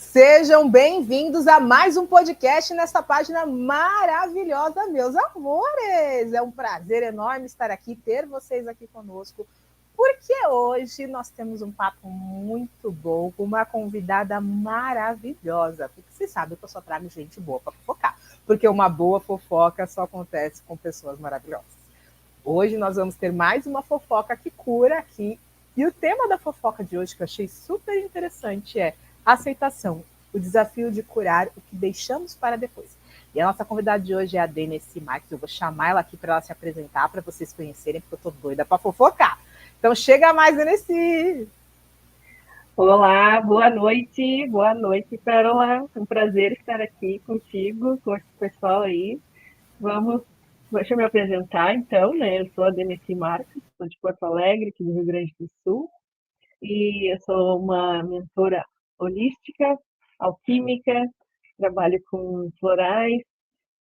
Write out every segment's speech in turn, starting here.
Sejam bem-vindos a mais um podcast nessa página maravilhosa, meus amores! É um prazer enorme estar aqui, ter vocês aqui conosco, porque hoje nós temos um papo muito bom com uma convidada maravilhosa. Porque você sabe que eu só trago gente boa para fofocar, porque uma boa fofoca só acontece com pessoas maravilhosas. Hoje nós vamos ter mais uma fofoca que cura aqui. E o tema da fofoca de hoje, que eu achei super interessante, é aceitação, o desafio de curar o que deixamos para depois. E a nossa convidada de hoje é a Deneci Marques. Eu vou chamar ela aqui para ela se apresentar, para vocês conhecerem, porque eu tô doida para fofocar. Então chega mais, Deneci! Olá, boa noite, Pérola. Um prazer estar aqui contigo, com esse pessoal aí. Deixa eu me apresentar então, né? Eu sou a Deneci Marques, sou de Porto Alegre, aqui do Rio Grande do Sul, e eu sou uma mentora holística, alquímica, trabalho com florais,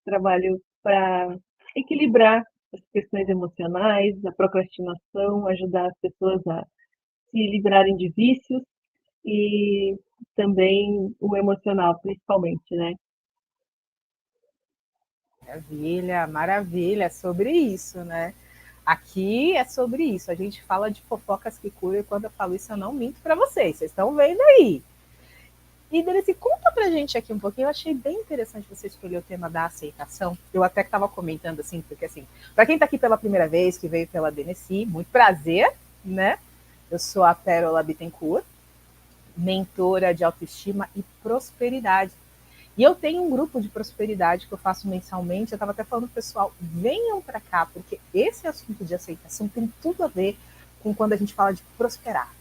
trabalho para equilibrar as questões emocionais, a procrastinação, ajudar as pessoas a se livrarem de vícios e também o emocional, principalmente, né? Maravilha, maravilha, é sobre isso, né? Aqui é sobre isso. A gente fala de fofocas que curam e quando eu falo isso eu não minto para vocês. Vocês estão vendo aí. E Denise, conta pra gente aqui um pouquinho. Eu achei bem interessante você escolher o tema da aceitação. Eu até que estava comentando assim, porque assim, para quem está aqui pela primeira vez, que veio pela Denise, muito prazer, né? Eu sou a Pérola Bittencourt, mentora de autoestima e prosperidade. E eu tenho um grupo de prosperidade que eu faço mensalmente. Eu estava até falando pro pessoal, venham para cá, porque esse assunto de aceitação tem tudo a ver com quando a gente fala de prosperar.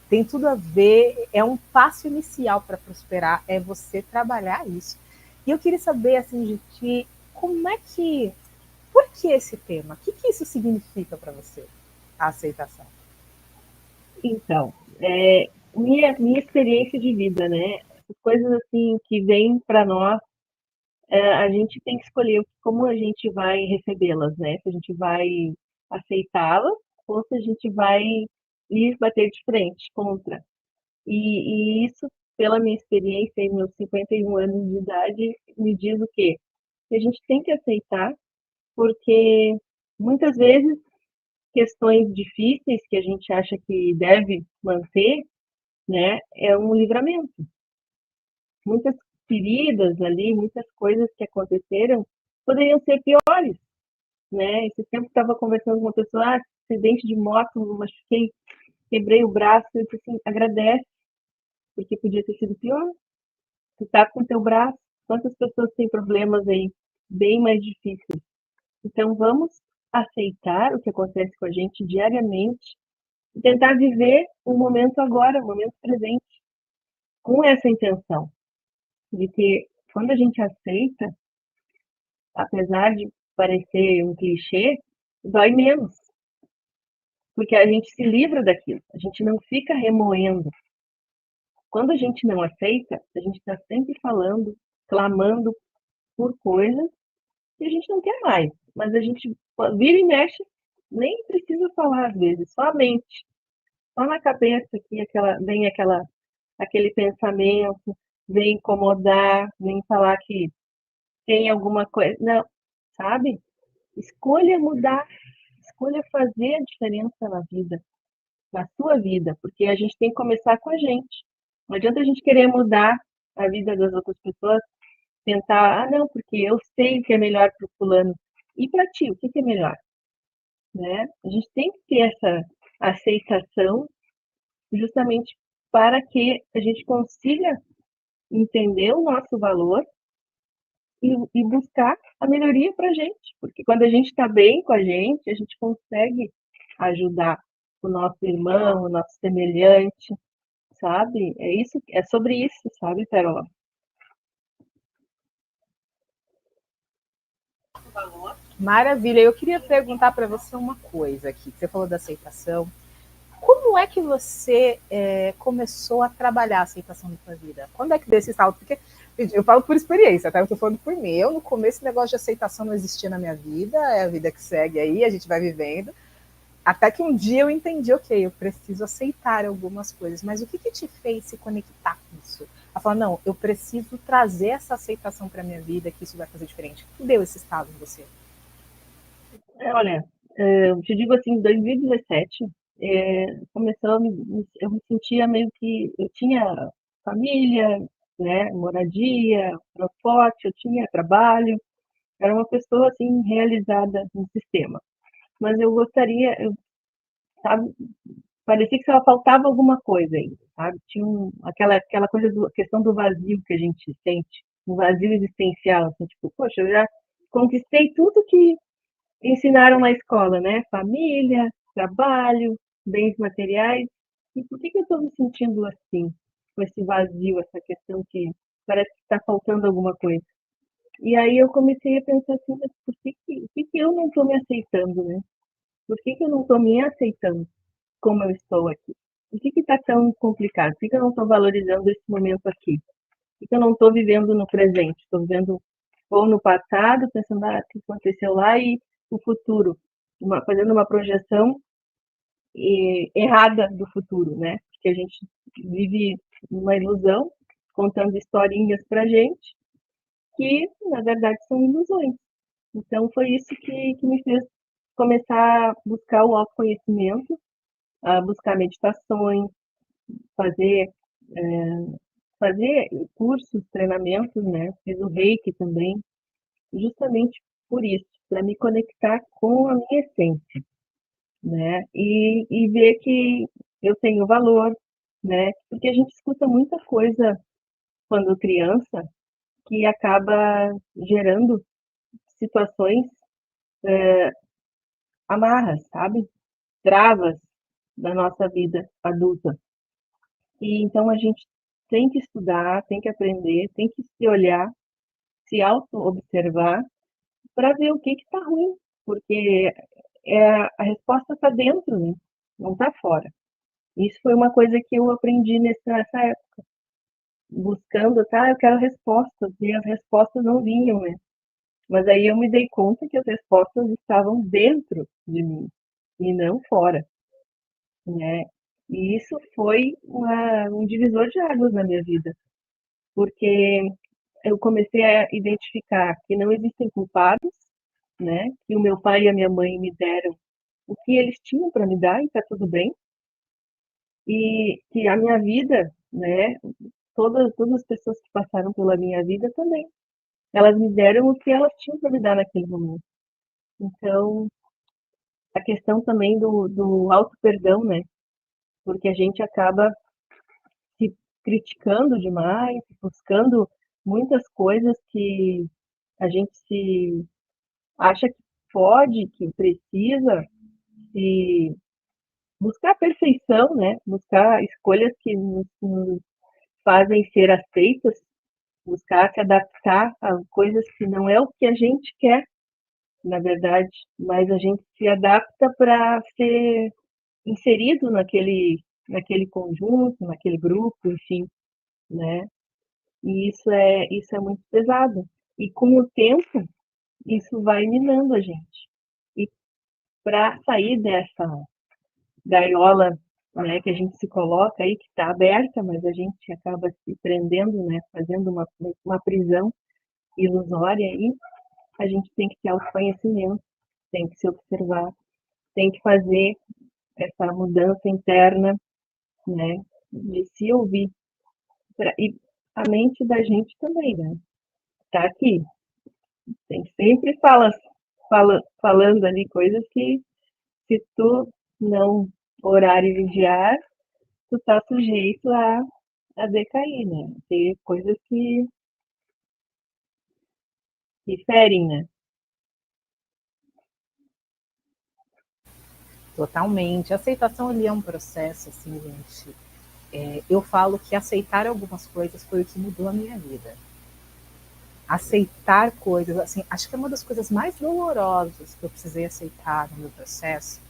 Tem tudo a ver, é um passo inicial para prosperar, é você trabalhar isso. E eu queria saber, assim, de ti, como é que, por que esse tema? O que isso significa para você, a aceitação? Então, minha experiência de vida, né? Essas coisas assim que vêm para nós, a gente tem que escolher como a gente vai recebê-las, né? Se a gente vai aceitá-las ou se a gente vai ir bater de frente contra. E isso, pela minha experiência e meus 51 anos de idade, me diz o quê? Que a gente tem que aceitar, porque muitas vezes questões difíceis que a gente acha que deve manter, né, é um livramento. Muitas feridas ali, muitas coisas que aconteceram poderiam ser piores, né? Esse tempo estava conversando com uma pessoa, acidente de moto, machuquei, quebrei o braço, eu disse assim, agradece, porque podia ter sido pior. Tu tá com teu braço, quantas pessoas têm problemas aí bem mais difíceis. Então vamos aceitar o que acontece com a gente diariamente e tentar viver o momento agora, o momento presente, com essa intenção de que quando a gente aceita, apesar de parecer um clichê, dói menos, porque a gente se livra daquilo, a gente não fica remoendo. Quando a gente não aceita, a gente está sempre falando, clamando por coisas que a gente não quer mais, mas a gente vira e mexe, nem precisa falar às vezes, só a mente, só na cabeça aqui vem aquele pensamento, vem incomodar, vem falar que tem alguma coisa. Não, sabe? Escolha mudar, escolha fazer a diferença na vida, na sua vida, porque a gente tem que começar com a gente. Não adianta a gente querer mudar a vida das outras pessoas, tentar, não, porque eu sei o que é melhor para o fulano. E para ti, o que é melhor? Né? A gente tem que ter essa aceitação justamente para que a gente consiga entender o nosso valor e buscar a melhoria para a gente, porque quando a gente está bem com a gente consegue ajudar o nosso irmão, o nosso semelhante, sabe? É isso, é sobre isso, sabe, Perola? Maravilha. Eu queria perguntar para você uma coisa aqui. Você falou da aceitação. Como é que você começou a trabalhar a aceitação na sua vida? Quando é que deu esse estalo? Porque eu falo por experiência, tá? Eu tô falando por mim. Eu, no começo, esse negócio de aceitação não existia na minha vida. É a vida que segue aí, a gente vai vivendo. Até que um dia eu entendi, ok, eu preciso aceitar algumas coisas. Mas o que te fez se conectar com isso. Ela fala, não, eu preciso trazer essa aceitação para minha vida, que isso vai fazer diferente. O que deu esse estado em você? Olha, eu te digo assim, em 2017, começou, eu me sentia meio que, eu tinha família, né, moradia, transporte, eu tinha trabalho, era uma pessoa assim realizada no sistema. Mas eu gostaria, sabe, parecia que só faltava alguma coisa ainda, sabe? Tinha aquela coisa a questão do vazio que a gente sente, um vazio existencial, assim, tipo, poxa, eu já conquistei tudo que ensinaram na escola, né? Família, trabalho, bens materiais. E por que eu estou me sentindo assim, com esse vazio, essa questão que parece que está faltando alguma coisa? E aí eu comecei a pensar assim, mas por que eu não estou me aceitando, né? Por que eu não estou me aceitando como eu estou aqui? Por que está tão complicado? Por que eu não estou valorizando esse momento aqui? Por que eu não estou vivendo no presente? Estou vivendo ou no passado, pensando o que aconteceu lá e o futuro, fazendo uma projeção errada do futuro, né? Porque a gente vive uma ilusão, contando historinhas para gente, que na verdade são ilusões. Então foi isso que me fez começar a buscar o autoconhecimento, a buscar meditações, fazer fazer cursos, treinamentos, né? Fiz o Reiki também, justamente por isso, para me conectar com a minha essência, né? E ver que eu tenho valor, né? Porque a gente escuta muita coisa quando criança que acaba gerando situações amarras, sabe? Travas da nossa vida adulta. E então a gente tem que estudar, tem que aprender, tem que se olhar, se auto-observar para ver o que está ruim, porque a resposta está dentro, né? Não está fora. Isso foi uma coisa que eu aprendi nessa época, buscando, tá? Eu quero respostas, e as respostas não vinham, né? Mas aí eu me dei conta que as respostas estavam dentro de mim e não fora, né? E isso foi um divisor de águas na minha vida, porque eu comecei a identificar que não existem culpados, né? Que o meu pai e a minha mãe me deram o que eles tinham para me dar e está tudo bem, e que a minha vida, né? Todas as pessoas que passaram pela minha vida também, elas me deram o que elas tinham para me dar naquele momento. Então, a questão também do auto-perdão, né? Porque a gente acaba se criticando demais, buscando muitas coisas que a gente se acha que pode, que precisa, e buscar a perfeição, né? Buscar escolhas que nos fazem ser aceitas, buscar se adaptar a coisas que não é o que a gente quer, na verdade, mas a gente se adapta para ser inserido naquele conjunto, naquele grupo, enfim, né? E isso é muito pesado. E com o tempo, isso vai minando a gente. E para sair dessa gaiola, né, que a gente se coloca aí, que está aberta, mas a gente acaba se prendendo, né, fazendo uma prisão ilusória aí, a gente tem que ter autoconhecimento, tem que se observar, tem que fazer essa mudança interna, né, de se ouvir. E a mente da gente também, né, tá aqui, tem sempre falando ali coisas que se tu não orar e vigiar, tu tá sujeito a decair, né? Ter coisas que ferem, né? Totalmente. A aceitação ali é um processo, assim, gente. Eu falo que aceitar algumas coisas foi o que mudou a minha vida. Aceitar coisas, assim, acho que é uma das coisas mais dolorosas que eu precisei aceitar no meu processo.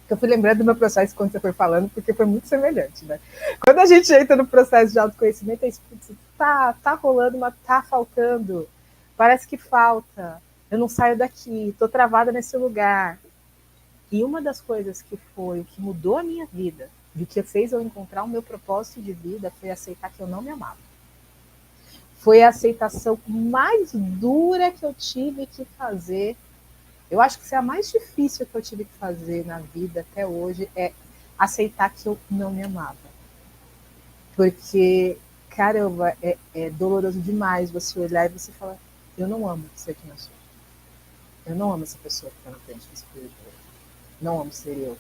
Eu fui lembrando do meu processo quando você foi falando, porque foi muito semelhante, né? Quando a gente entra no processo de autoconhecimento, é isso, tá rolando, mas tá faltando. Parece que falta. Eu não saio daqui, tô travada nesse lugar. E uma das coisas que foi o que mudou a minha vida de que fez eu encontrar o meu propósito de vida foi aceitar que eu não me amava. Foi a aceitação mais dura que eu tive que fazer. Eu acho que isso é a mais difícil que eu tive que fazer na vida até hoje, é aceitar que eu não me amava. Porque, caramba, é doloroso demais você olhar e você falar, eu não amo ser quem eu sou. Eu não amo essa pessoa que está na frente do espelho. Não amo ser eu.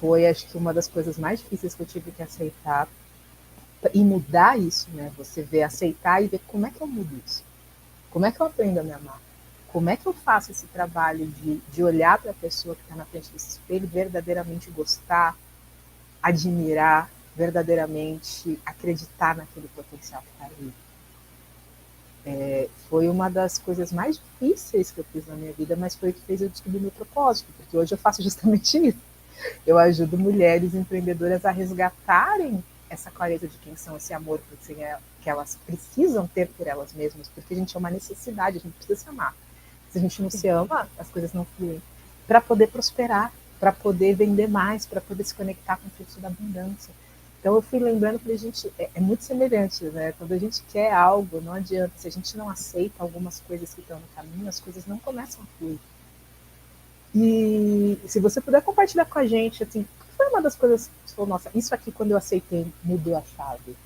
Foi, acho que, uma das coisas mais difíceis que eu tive que aceitar e mudar isso, né? Você ver, aceitar e ver como é que eu mudo isso. Como é que eu aprendo a me amar? Como é que eu faço esse trabalho de olhar para a pessoa que está na frente desse espelho, verdadeiramente gostar, admirar, verdadeiramente acreditar naquele potencial que está ali? Foi uma das coisas mais difíceis que eu fiz na minha vida, mas foi o que fez eu descobrir meu propósito, porque hoje eu faço justamente isso. Eu ajudo mulheres empreendedoras a resgatarem essa clareza de quem são, esse amor que elas precisam ter por elas mesmas, porque a gente é uma necessidade, a gente precisa se amar. Se a gente não se ama, as coisas não fluem. Para poder prosperar, para poder vender mais, para poder se conectar com o fluxo da abundância. Então eu fui lembrando que a gente é muito semelhante, né? Quando a gente quer algo, não adianta. Se a gente não aceita algumas coisas que estão no caminho, as coisas não começam a fluir. E se você puder compartilhar com a gente, assim, o que foi uma das coisas que você falou, nossa, isso aqui quando eu aceitei mudou a chave?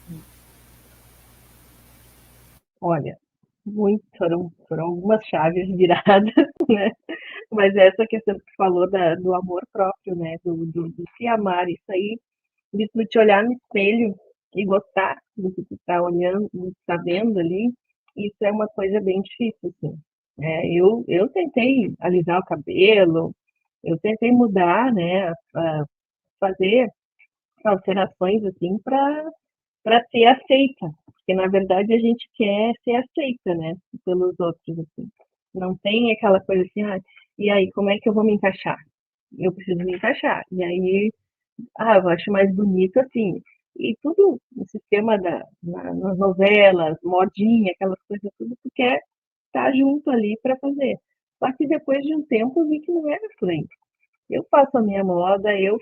Olha, foram algumas chaves viradas, né? Mas essa questão que tu falou do amor próprio, né? Do se amar, isso aí, de tu te olhar no espelho e gostar do que tu tá olhando, do que tu tá vendo ali, isso é uma coisa bem difícil, assim. Eu tentei alisar o cabelo, eu tentei mudar, né? Fazer alterações, assim, para ser aceita, porque na verdade a gente quer ser aceita, né, pelos outros, assim. Não tem aquela coisa assim, ah, e aí, como é que eu vou me encaixar? Eu preciso me encaixar. E aí, eu acho mais bonito assim. E tudo no sistema nas novelas, modinha, aquelas coisas, tudo tu quer estar junto ali para fazer. Só que depois de um tempo eu vi que não era por aí. Eu faço a minha moda, eu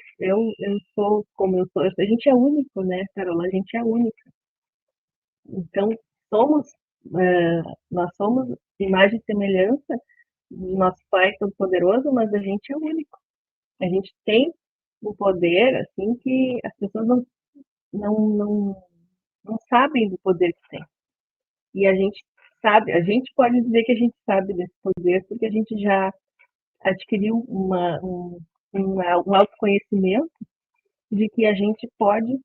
sou como eu sou. A gente é único, né, Carola? A gente é único. Então, somos, nós somos imagem e semelhança do nosso Pai Todo-Poderoso, mas a gente é único. A gente tem um poder, assim, que as pessoas não, não, não sabem do poder que tem. E a gente sabe, a gente pode dizer que a gente sabe desse poder, porque a gente já adquiriu um autoconhecimento de que a gente pode,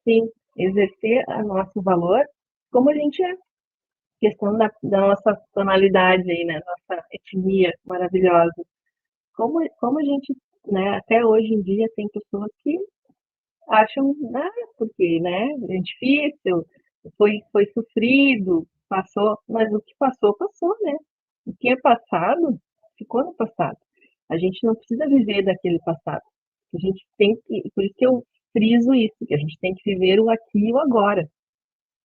sim, exercer o nosso valor como a gente é. Questão da nossa tonalidade aí, né? Nossa etnia maravilhosa. Como a gente, né, até hoje em dia tem pessoas que acham, porque, né, é difícil, foi sofrido, passou, mas o que passou, passou, né? O que é passado, ficou no passado. A gente não precisa viver daquele passado. A gente tem que, por isso que eu friso isso, que a gente tem que viver o aqui e o agora.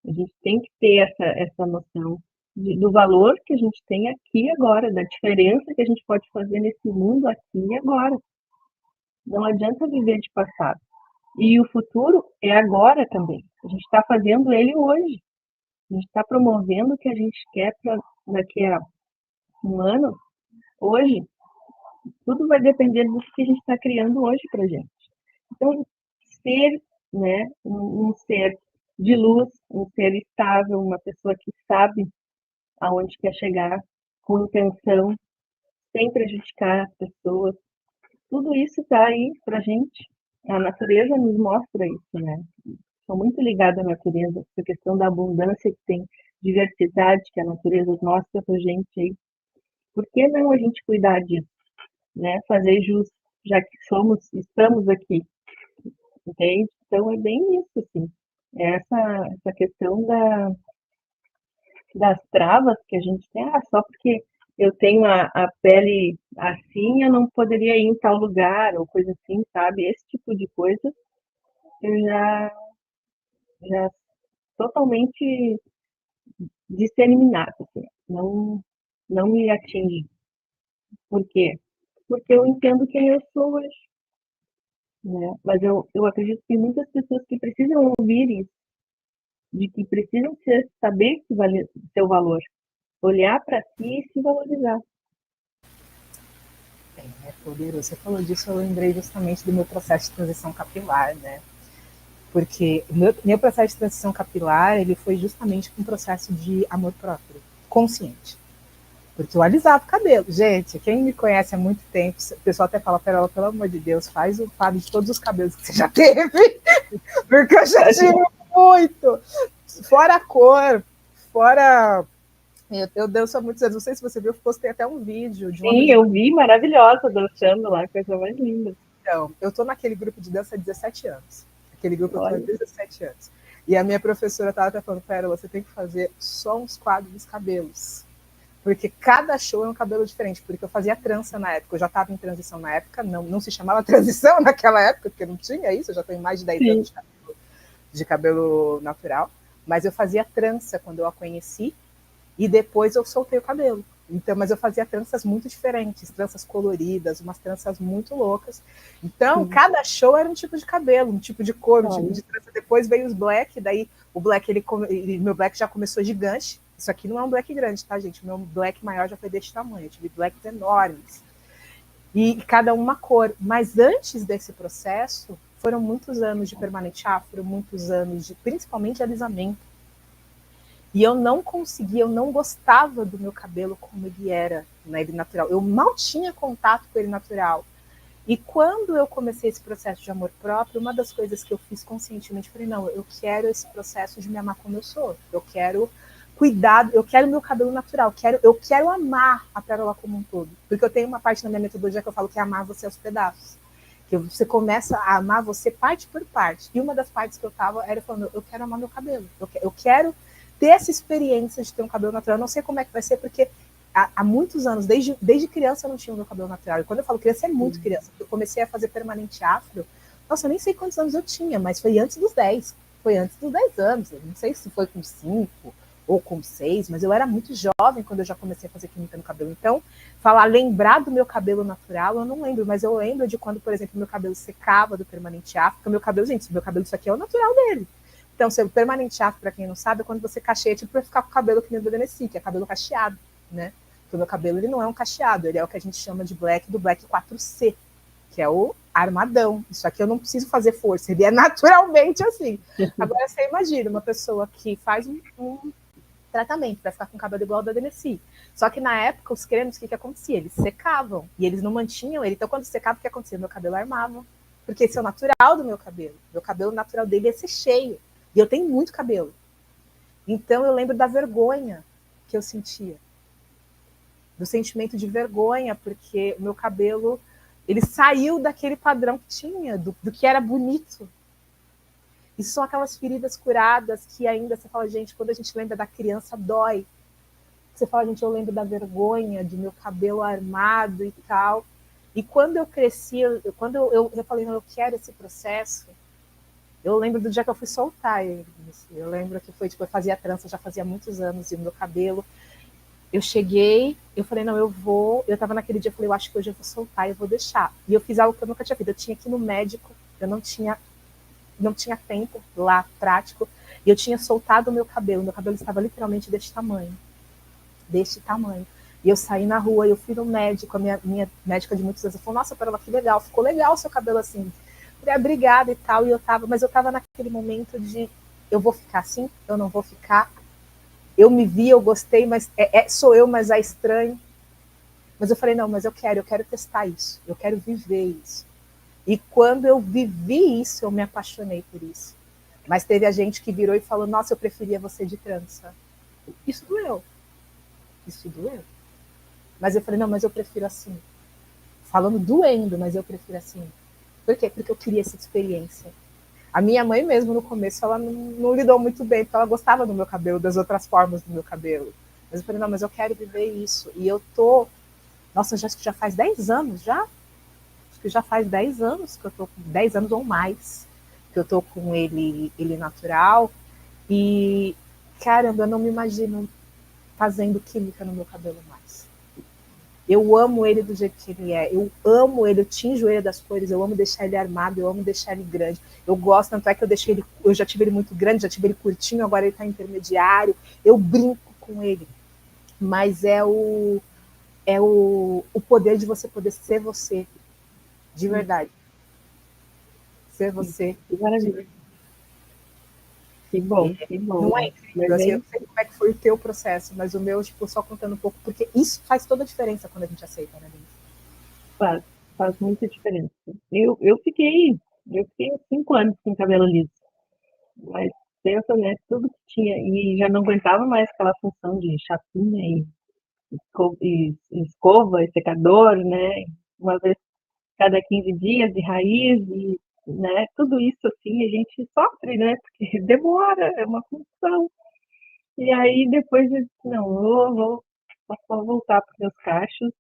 A gente tem que ter essa noção do valor que a gente tem aqui e agora, da diferença que a gente pode fazer nesse mundo aqui e agora. Não adianta viver de passado. E o futuro é agora também. A gente está fazendo ele hoje. A gente está promovendo o que a gente quer para daqui a um ano, hoje. Tudo vai depender do que a gente está criando hoje para a gente. Então, ser, né, um ser de luz, um ser estável, uma pessoa que sabe aonde quer chegar, com intenção, sem prejudicar as pessoas. Tudo isso está aí para a gente. A natureza nos mostra isso, né? Sou muito ligada à natureza, essa questão da abundância que tem, diversidade que a natureza mostra para a gente aí. Por que não a gente cuidar disso, né? Fazer jus, já que estamos aqui, entende? Então é bem isso, assim. É essa questão das travas que a gente tem, só porque eu tenho a pele assim, eu não poderia ir em tal lugar, ou coisa assim, sabe? Esse tipo de coisa eu já totalmente disseminada, assim, não me atinge. Por quê? Porque eu entendo quem eu sou hoje. né? Mas eu acredito que tem muitas pessoas que precisam ouvir isso, de que precisam saber que vale, seu valor, olhar para si e se valorizar. É poderoso. Você falou disso, eu lembrei justamente do meu processo de transição capilar, né? Porque o meu processo de transição capilar, ele foi justamente um processo de amor próprio, consciente. Porque eu alisava o cabelo. Gente, quem me conhece há muito tempo, o pessoal até fala, Perola, pelo amor de Deus, faz o quadro de todos os cabelos que você já teve. Porque eu já tive muito. Fora a cor, fora. Eu danço há muitos anos. Não sei se você viu, eu postei até um vídeo de uma Sim, eu vi, maravilhosa, dançando lá, coisa mais linda. Então, eu tô naquele grupo de dança há 17 anos. Aquele grupo eu tô há Olha, 17 anos. E a minha professora estava até falando, Pérola, você tem que fazer só uns quadros dos cabelos. Porque cada show é um cabelo diferente. Porque eu fazia trança na época, eu já estava em transição na época, não se chamava transição naquela época, porque não tinha isso, eu já tenho mais de 10 sim, anos de cabelo natural. Mas eu fazia trança quando eu a conheci, e depois eu soltei o cabelo. Então, mas eu fazia tranças muito diferentes, tranças coloridas, umas tranças muito loucas. Então, sim. cada show era um tipo de cabelo, um tipo de cor, um tipo Olha, de trança. Depois veio os black, daí o black, meu black já começou gigante. Isso aqui não é um black grande, tá, gente? O meu black maior já foi desse tamanho. Eu tive blacks enormes. E cada uma cor. Mas antes desse processo, foram muitos anos de permanente afro, muitos anos de, principalmente, de alisamento. E eu não conseguia, eu não gostava do meu cabelo como ele era, né, ele natural. Eu mal tinha contato com ele natural. E quando eu comecei esse processo de amor próprio, uma das coisas que eu fiz conscientemente, falei, não, eu quero esse processo de me amar como eu sou. Eu quero cuidar, eu quero meu cabelo natural, eu quero amar a pérola como um todo. Porque eu tenho uma parte na minha metodologia que eu falo que é amar você aos pedaços. Que você começa a amar você parte por parte. E uma das partes que eu tava era falando, eu quero amar meu cabelo. Eu quero ter essa experiência de ter um cabelo natural. Eu não sei como é que vai ser, porque há muitos anos, desde criança eu não tinha o meu cabelo natural. E quando eu falo criança, é muito criança. Eu comecei a fazer permanente afro. Nossa, eu nem sei quantos anos eu tinha, mas foi antes dos 10. Foi antes dos 10 anos. Eu não sei se foi com 5 ou com 6, mas eu era muito jovem quando eu já comecei a fazer química no cabelo. Então, lembrar do meu cabelo natural, eu não lembro, mas eu lembro de quando, por exemplo, meu cabelo secava do permanente afro. Meu cabelo, gente, meu cabelo, isso aqui é o natural dele. Então, o permanente afro, para quem não sabe, é quando você cacheia, tipo, pra ficar com o cabelo que nem o do Denesi, que é cabelo cacheado, né? Porque o meu cabelo, ele não é um cacheado, ele é o que a gente chama de black, do black 4C, que é o armadão. Isso aqui eu não preciso fazer força, ele é naturalmente assim. Agora, você imagina uma pessoa que faz um tratamento para ficar com o cabelo igual ao da Denesi. Só que na época, os cremes, o que acontecia? Eles secavam, e eles não mantinham ele. Então, quando secava, o que acontecia? Meu cabelo armava. Porque esse é o natural do meu cabelo. Meu cabelo natural dele é ser cheio. E eu tenho muito cabelo. Então, eu lembro da vergonha que eu sentia. Do sentimento de vergonha, porque o meu cabelo, ele saiu daquele padrão que tinha, do que era bonito. E são aquelas feridas curadas que ainda você fala, gente, quando a gente lembra da criança, dói. Você fala, gente, eu lembro da vergonha de meu cabelo armado e tal. E quando eu cresci, quando eu falei, não, eu quero esse processo, eu lembro do dia que eu fui soltar ele. Eu lembro que foi, tipo, eu fazia trança, já fazia muitos anos, e o meu cabelo. Eu cheguei, eu falei, não, eu vou. Eu tava naquele dia, eu falei, eu acho que hoje eu vou soltar, eu vou deixar. E eu fiz algo que eu nunca tinha feito. Eu tinha que ir no médico, eu não tinha tempo lá, prático, e eu tinha soltado o meu cabelo estava literalmente deste tamanho. Deste tamanho. E eu saí na rua, eu fui no médico, a minha médica de muitos anos falou, nossa, Perola, que legal, ficou legal o seu cabelo assim. Falei, obrigada e tal, mas eu tava naquele momento de, eu vou ficar assim, eu não vou ficar. Eu me vi, eu gostei, mas sou eu, mas é estranho. Mas eu falei, não, mas eu quero testar isso, eu quero viver isso. E quando eu vivi isso, eu me apaixonei por isso. Mas teve a gente que virou e falou, nossa, eu preferia você de trança. Isso doeu. Isso doeu. Mas eu falei, não, mas eu prefiro assim. Falando doendo, mas eu prefiro assim. Por quê? Porque eu queria essa experiência. A minha mãe mesmo, no começo, ela não lidou muito bem, porque ela gostava do meu cabelo, das outras formas do meu cabelo. Mas eu falei, não, mas eu quero viver isso. E eu tô... Nossa, acho que já faz 10 anos, já? Acho que já faz 10 anos que eu tô... 10 anos ou mais que eu tô com ele natural. E, caramba, eu não me imagino fazendo química no meu cabelo mais. Eu amo ele do jeito que ele é. Eu amo ele, eu tinjo ele das cores, eu amo deixar ele armado, eu amo deixar ele grande. Eu gosto, tanto é que eu já tive ele muito grande, já tive ele curtinho, agora ele está intermediário. Eu brinco com ele. Mas o poder de você poder ser você, de verdade. Ser você. Que maravilha. Que bom, que bom. Não é incrível, assim, eu não sei como é que foi o teu processo, mas o meu, tipo, só contando um pouco, porque isso faz toda a diferença quando a gente aceita, né, Denise? Faz muita diferença. Eu fiquei 5 anos com cabelo liso, mas pensa, né, tudo que tinha, e já não aguentava mais aquela função de chapinha e escova e secador, né, uma vez cada 15 dias de raiz, e, né, tudo isso assim a gente sofre, né, porque demora, é uma função. E aí depois eu disse, não, vou voltar para os meus cachos,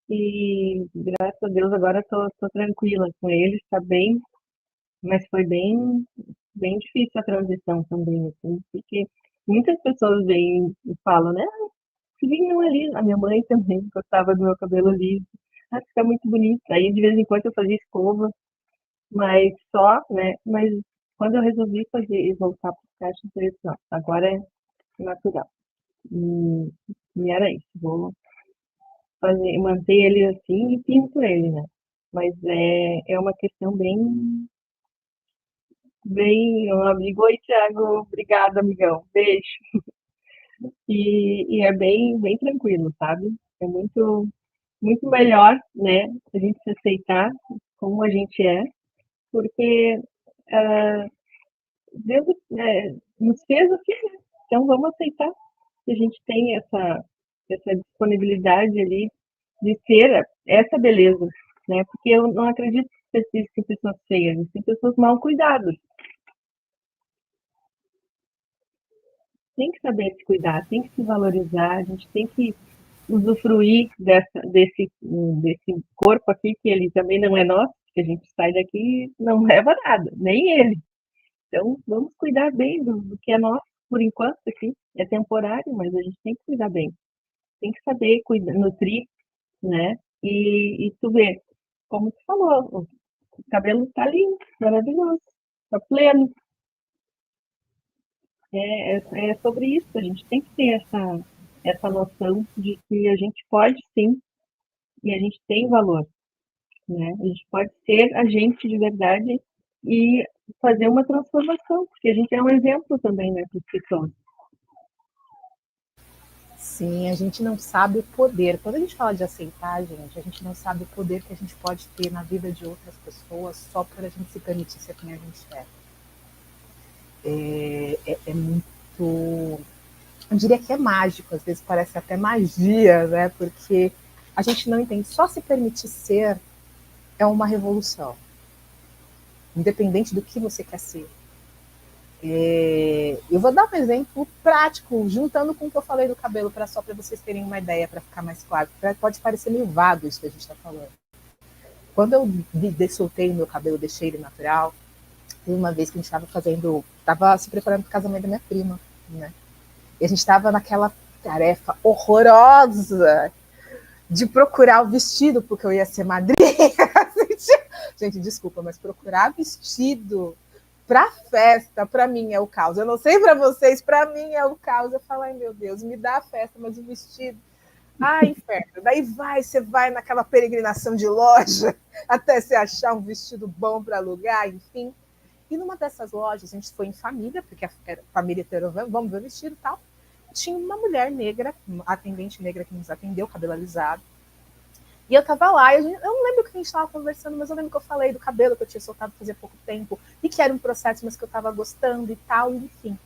e graças a Deus agora estou tranquila com ele, está bem, mas foi bem difícil a transição também, assim, porque muitas pessoas vêm e falam, né, filhinho ali, a minha mãe também gostava do meu cabelo liso, ah, fica muito bonito, aí de vez em quando eu fazia escova, mas só, né, mas quando eu resolvi fazer e voltar para os cachos, eu disse, não, agora é natural, e, e era isso, vou manter ele assim e pinto ele, né? Mas é uma questão bem, um amigo, oi Thiago, obrigado amigão, beijo. E é bem tranquilo, sabe? É muito melhor, né, a gente se aceitar como a gente é, porque Deus nos fez assim, né? Então vamos aceitar que a gente tem essa disponibilidade ali de ser essa beleza, né? Porque eu não acredito que existem pessoas feias, existem pessoas mal cuidadas. Tem que saber se cuidar, tem que se valorizar, a gente tem que usufruir desse corpo aqui, que ele também não é nosso, que a gente sai daqui e não leva nada, nem ele. Então, vamos cuidar bem do que é nosso, por enquanto, aqui. É temporário, mas a gente tem que cuidar bem. Tem que saber cuidar, nutrir, né? E tu vê, como tu falou, o cabelo tá lindo, maravilhoso, tá pleno. É sobre isso, a gente tem que ter essa noção de que a gente pode sim, e a gente tem valor, né? A gente pode ser a gente de verdade e fazer uma transformação, porque a gente é um exemplo também, né, para as pessoas. Sim, a gente não sabe o poder. Quando a gente fala de aceitar, gente, a gente não sabe o poder que a gente pode ter na vida de outras pessoas só por a gente se permitir ser quem a gente é. É muito. Eu diria que é mágico, às vezes parece até magia, né? Porque a gente não entende. Só se permitir ser é uma revolução, independente do que você quer ser. Eu vou dar um exemplo prático, juntando com o que eu falei do cabelo, só para vocês terem uma ideia, para ficar mais claro. Pode parecer meio vago isso que a gente está falando. Quando eu soltei o meu cabelo, deixei ele natural, teve uma vez que a gente estava se preparando para o casamento da minha prima, né? E a gente estava naquela tarefa horrorosa de procurar o vestido, porque eu ia ser madrinha. Gente, desculpa, mas procurar vestido para festa, para mim é o caos. Eu não sei para vocês, para mim é o caos. Eu falo, ai meu Deus, me dá a festa, mas o vestido. Ai, inferno. Daí você vai naquela peregrinação de loja até você achar um vestido bom para alugar, enfim. E numa dessas lojas, a gente foi em família, porque a família inteira, vamos ver o vestido e tal. Tinha uma mulher negra, uma atendente negra que nos atendeu, cabelo alisado. E eu tava lá, eu não lembro o que a gente estava conversando, mas eu lembro que eu falei do cabelo que eu tinha soltado fazia pouco tempo, e que era um processo, mas que eu estava gostando e tal, enfim.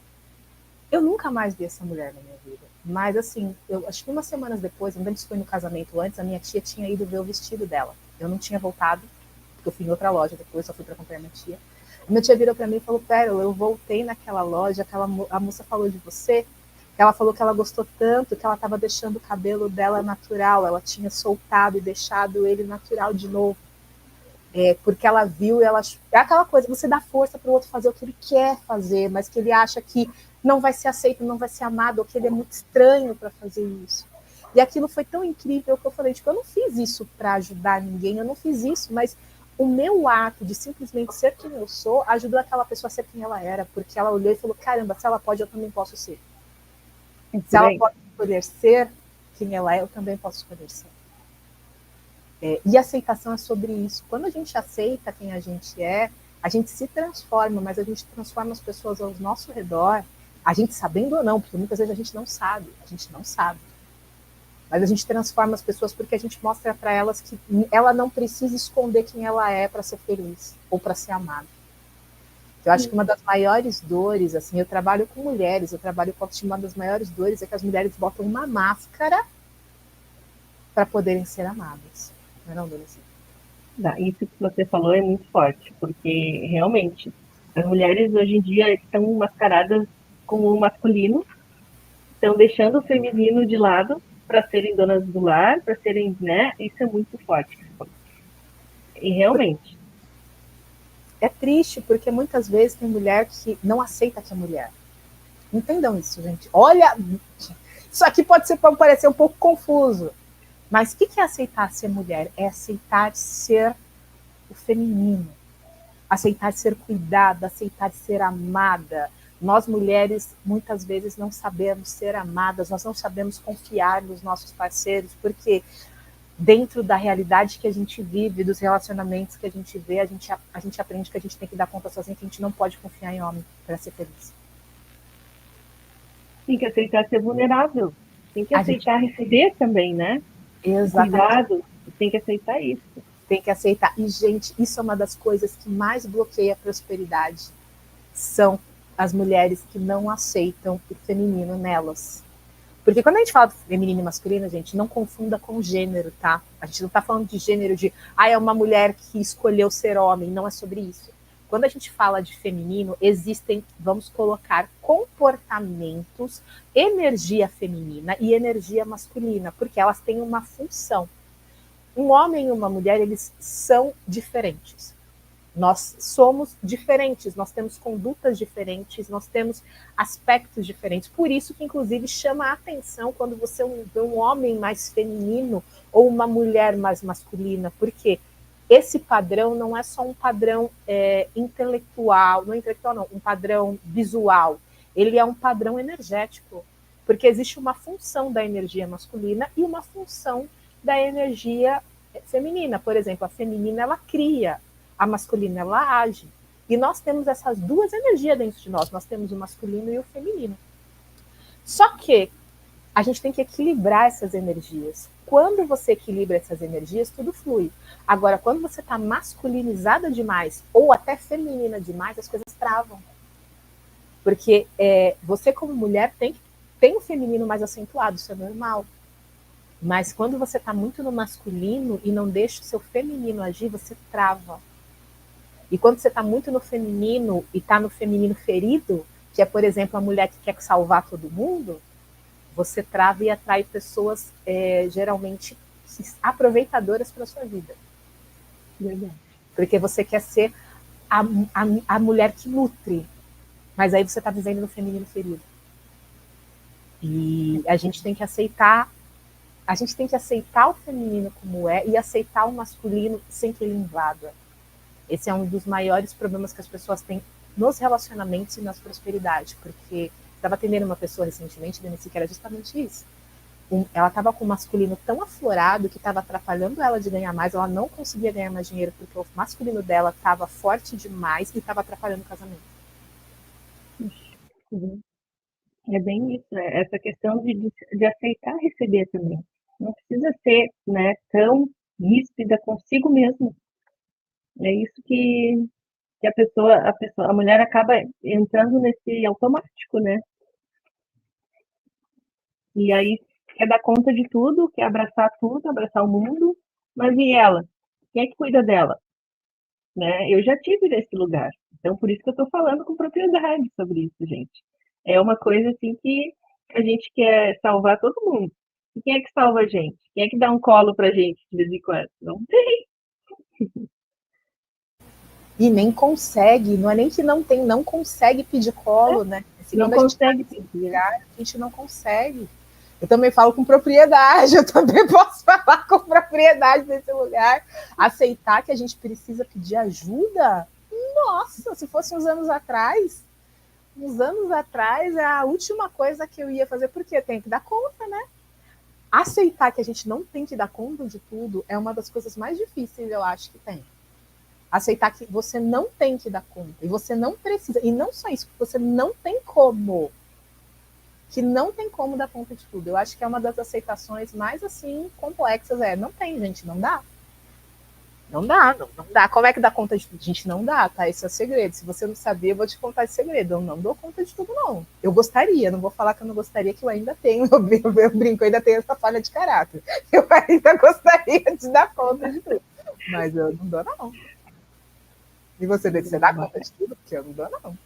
Eu nunca mais vi essa mulher na minha vida. Mas assim, eu acho que umas semanas depois, não lembro se foi no casamento antes, a minha tia tinha ido ver o vestido dela. Eu não tinha voltado, porque eu fui em outra loja depois, só fui para acompanhar minha tia. A minha tia virou para mim e falou, Pérola, eu voltei naquela loja, a moça falou de você, ela falou que ela gostou tanto que ela estava deixando o cabelo dela natural, ela tinha soltado e deixado ele natural de novo. Porque ela viu, é aquela coisa, você dá força para o outro fazer o que ele quer fazer, mas que ele acha que não vai ser aceito, não vai ser amado, ou que ele é muito estranho para fazer isso. E aquilo foi tão incrível que eu falei, tipo, eu não fiz isso para ajudar ninguém, eu não fiz isso, mas o meu ato de simplesmente ser quem eu sou ajudou aquela pessoa a ser quem ela era, porque ela olhou e falou, caramba, se ela pode, eu também posso ser. Se ela pode escolher ser quem ela é, eu também posso escolher ser. E aceitação é sobre isso. Quando a gente aceita quem a gente se transforma, mas a gente transforma as pessoas ao nosso redor, a gente sabendo ou não, porque muitas vezes a gente não sabe. Mas a gente transforma as pessoas porque a gente mostra para elas que ela não precisa esconder quem ela é para ser feliz ou para ser amada. Eu acho que uma das maiores dores, assim, eu trabalho com mulheres, eu trabalho com autoestima, uma das maiores dores é que as mulheres botam uma máscara para poderem ser amadas. Não é não, Donizinha? Isso que você falou é muito forte, porque realmente as mulheres hoje em dia estão mascaradas com o masculino, estão deixando o feminino de lado para serem donas do lar, para serem, né? Isso é muito forte. E realmente. É triste, porque muitas vezes tem mulher que não aceita que é mulher. Entendam isso, gente. Olha, isso aqui pode parecer um pouco confuso. Mas o que é aceitar ser mulher? É aceitar ser o feminino. Aceitar ser cuidada, aceitar ser amada. Nós mulheres muitas vezes não sabemos ser amadas, nós não sabemos confiar nos nossos parceiros, porque dentro da realidade que a gente vive, dos relacionamentos que a gente vê, a gente aprende que a gente tem que dar conta sozinho, que a gente não pode confiar em homem para ser feliz. Tem que aceitar ser vulnerável. Tem que aceitar receber também, né? Exatamente. O cuidado, tem que aceitar isso. Tem que aceitar. E, gente, isso é uma das coisas que mais bloqueia a prosperidade. São as mulheres que não aceitam o feminino nelas. Porque quando a gente fala de feminino e masculino, gente, não confunda com gênero, tá? A gente não tá falando de gênero de, é uma mulher que escolheu ser homem. Não é sobre isso. Quando a gente fala de feminino, existem, vamos colocar, comportamentos, energia feminina e energia masculina, porque elas têm uma função. Um homem e uma mulher, eles são diferentes. Nós somos diferentes, nós temos condutas diferentes, nós temos aspectos diferentes. Por isso que, inclusive, chama a atenção quando você vê um homem mais feminino ou uma mulher mais masculina, porque esse padrão não é só um padrão intelectual, não, um padrão visual. Ele é um padrão energético, porque existe uma função da energia masculina e uma função da energia feminina. Por exemplo, a feminina, ela cria, a masculina, ela age. E nós temos essas duas energias dentro de nós. Nós temos o masculino e o feminino. Só que a gente tem que equilibrar essas energias. Quando você equilibra essas energias, tudo flui. Agora, quando você está masculinizada demais ou até feminina demais, as coisas travam. Porque você, como mulher, tem o feminino mais acentuado, isso é normal. Mas quando você está muito no masculino e não deixa o seu feminino agir, você trava. E quando você está muito no feminino e está no feminino ferido, que é, por exemplo, a mulher que quer salvar todo mundo, você trava e atrai pessoas geralmente aproveitadoras para a sua vida. Verdade. Porque você quer ser a mulher que nutre, mas aí você está vivendo no feminino ferido. E a gente tem que aceitar o feminino como é e aceitar o masculino sem que ele invada. Esse é um dos maiores problemas que as pessoas têm nos relacionamentos e nas prosperidades, porque estava atendendo uma pessoa recentemente, Denise, que era justamente isso. Ela estava com o masculino tão aflorado que estava atrapalhando ela de ganhar mais, ela não conseguia ganhar mais dinheiro porque o masculino dela estava forte demais e estava atrapalhando o casamento. É bem isso, né? Essa questão de aceitar receber também. Não precisa ser, né, tão ríspida consigo mesmo. É isso que a mulher acaba entrando nesse automático, né? E aí quer dar conta de tudo, quer abraçar tudo, abraçar o mundo, mas e ela? Quem é que cuida dela? Né? Eu já tive nesse lugar, então por isso que eu estou falando com propriedade sobre isso, gente. É uma coisa assim que a gente quer salvar todo mundo. E quem é que salva a gente? Quem é que dá um colo pra gente de vez em quando? Não tem. E nem consegue, não é nem que não tem, não consegue pedir colo, né? Não consegue pedir. A gente não consegue. Eu também falo com propriedade, eu também posso falar com propriedade nesse lugar. Aceitar que a gente precisa pedir ajuda? Nossa, se fosse uns anos atrás é a última coisa que eu ia fazer, porque tem que dar conta, né? Aceitar que a gente não tem que dar conta de tudo é uma das coisas mais difíceis, eu acho que tem. Aceitar que você não tem que dar conta, e você não precisa, e não só isso, você não tem como, que não tem como dar conta de tudo. Eu acho que é uma das aceitações mais, assim, complexas, não tem, gente, não dá. Não dá, não dá. Como é que dá conta de tudo? Gente, não dá, tá? Esse é o segredo. Se você não sabia, eu vou te contar esse segredo. Eu não dou conta de tudo, não. Eu gostaria, não vou falar que eu não gostaria, que eu ainda tenho. Eu brinco, eu ainda tenho essa falha de caráter. Eu ainda gostaria de dar conta de tudo. Mas eu não dou, não. E você dá conta de tudo? Porque eu não dou, não.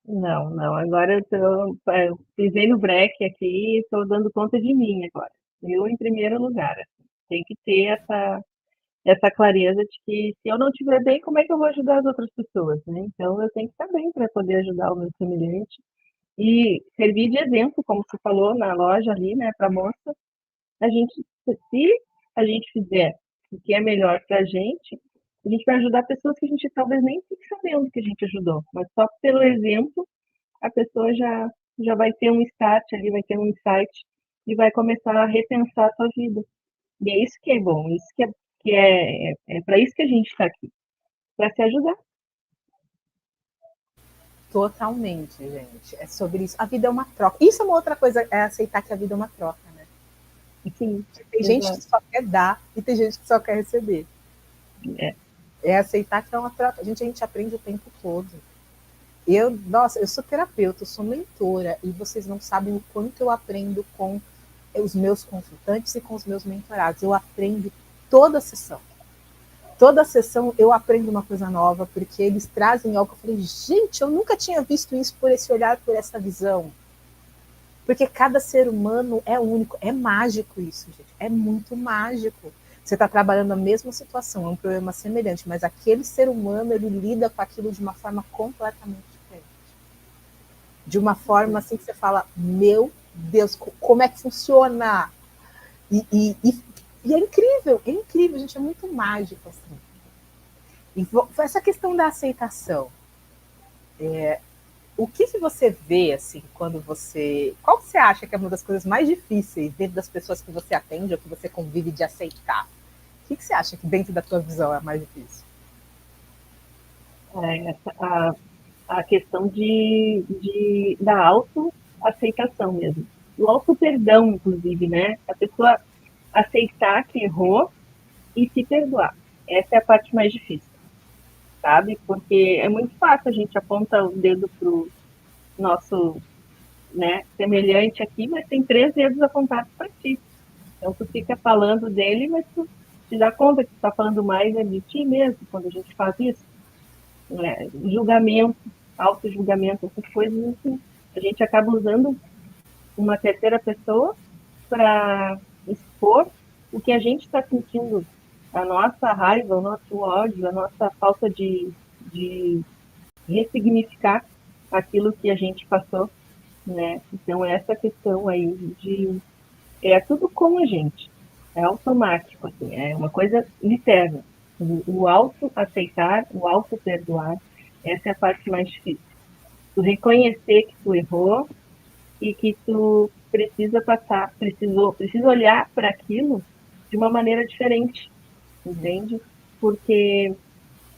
Não, não. Agora eu pisei no breque aqui e estou dando conta de mim agora. Eu em primeiro lugar. Tem que ter essa clareza de que se eu não estiver bem, como é que eu vou ajudar as outras pessoas, né? Então eu tenho que estar bem para poder ajudar o meu semelhante e servir de exemplo, como você falou na loja ali, né, para a moça. Se a gente fizer o que é melhor para a gente vai ajudar pessoas que a gente talvez nem fique sabendo que a gente ajudou, mas só pelo exemplo a pessoa já vai ter um start ali, vai ter um insight e vai começar a repensar a sua vida. E é isso que é bom, isso é para isso que a gente está aqui, para se ajudar. Totalmente, gente. É sobre isso. A vida é uma troca. Isso é uma outra coisa, é aceitar que a vida é uma troca, né? Sim, Tem gente que só quer dar e tem gente que só quer receber. é. É aceitar que é uma troca. A gente aprende o tempo todo. Eu sou terapeuta, eu sou mentora, e vocês não sabem o quanto eu aprendo com os meus consultantes e com os meus mentorados. Eu aprendo toda a sessão. Toda a sessão eu aprendo uma coisa nova, porque eles trazem algo que eu falei, gente, eu nunca tinha visto isso por esse olhar, por essa visão. Porque cada ser humano é único, é mágico isso, gente. É muito mágico. Você está trabalhando a mesma situação, é um problema semelhante, mas aquele ser humano, ele lida com aquilo de uma forma completamente diferente. De uma forma assim que você fala, meu Deus, como é que funciona? E é incrível, gente, é muito mágico, assim. E essa questão da aceitação, o que você vê, assim, quando você... Qual você acha que é uma das coisas mais difíceis dentro das pessoas que você atende ou que você convive de aceitar? O que você acha que dentro da tua visão é mais difícil? A questão da autoaceitação mesmo. O auto-perdão, inclusive, né? A pessoa aceitar que errou e se perdoar. Essa é a parte mais difícil, sabe? Porque é muito fácil a gente aponta o dedo pro nosso, né, semelhante aqui, mas tem 3 dedos apontados para ti. Então tu fica falando dele, mas tu te dá conta que tu tá falando mais de ti mesmo quando a gente faz isso. Né? Julgamento, auto-julgamento, essas coisas assim. A gente acaba usando uma terceira pessoa para expor o que a gente está sentindo, a nossa raiva, o nosso ódio, a nossa falta de ressignificar aquilo que a gente passou, né? Então essa questão aí de é tudo com a gente, é automático, assim, é uma coisa interna. O auto aceitar, o auto perdoar, essa é a parte mais difícil. Tu reconhecer que tu errou e que tu precisa olhar para aquilo de uma maneira diferente, entende? Porque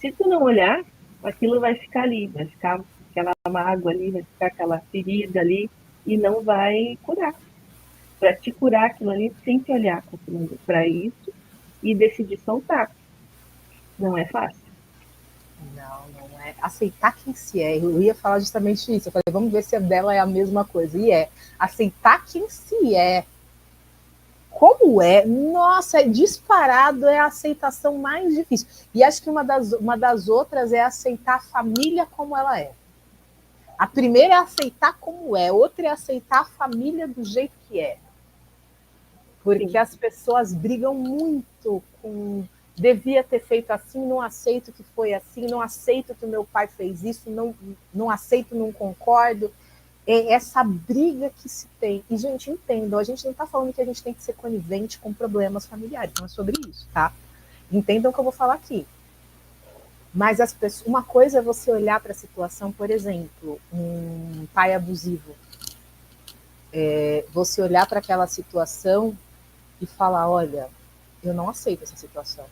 se tu não olhar, aquilo vai ficar ali, vai ficar aquela mágoa ali, vai ficar aquela ferida ali e não vai curar. Para te curar aquilo ali, tu tem que olhar para isso e decidir soltar. Não é fácil. Não, não é. Aceitar quem se é. Eu ia falar justamente isso. Eu falei, vamos ver se a dela é a mesma coisa. E é. Aceitar quem se é. Como é? Nossa, é disparado, é a aceitação mais difícil. E acho que uma das outras é aceitar a família como ela é. A primeira é aceitar como é, outra é aceitar a família do jeito que é. Porque Sim. As pessoas brigam muito com devia ter feito assim, não aceito que foi assim, não aceito que o meu pai fez isso, não aceito, não concordo. é essa briga que se tem. E, gente, entendam, a gente não está falando que a gente tem que ser conivente com problemas familiares, não é sobre isso, tá? Entendam o que eu vou falar aqui. Mas as pessoas, uma coisa é você olhar para a situação, por exemplo, um pai abusivo. Você olhar para aquela situação e falar, olha, eu não aceito essa situação.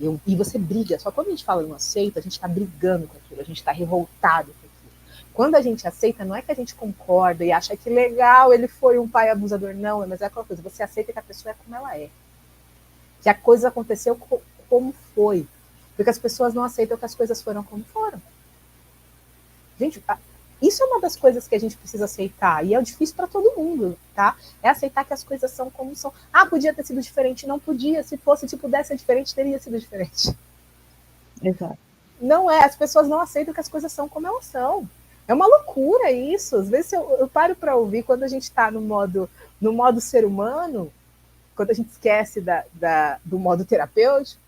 E você briga. Só quando a gente fala eu não aceito, a gente está brigando com aquilo, a gente está revoltado com aquilo. Quando a gente aceita, não é que a gente concorda e acha que legal, ele foi um pai abusador, não, mas é aquela coisa, você aceita que a pessoa é como ela é. Que a coisa aconteceu como foi. Porque as pessoas não aceitam que as coisas foram como foram. Gente, isso é uma das coisas que a gente precisa aceitar. E é difícil para todo mundo, tá? É aceitar que as coisas são como são. Ah, podia ter sido diferente. Não podia. Se fosse, se pudesse ser diferente, teria sido diferente. Exato. Não é. As pessoas não aceitam que as coisas são como elas são. É uma loucura isso. Às vezes eu paro para ouvir quando a gente está no modo ser humano, quando a gente esquece do modo terapêutico,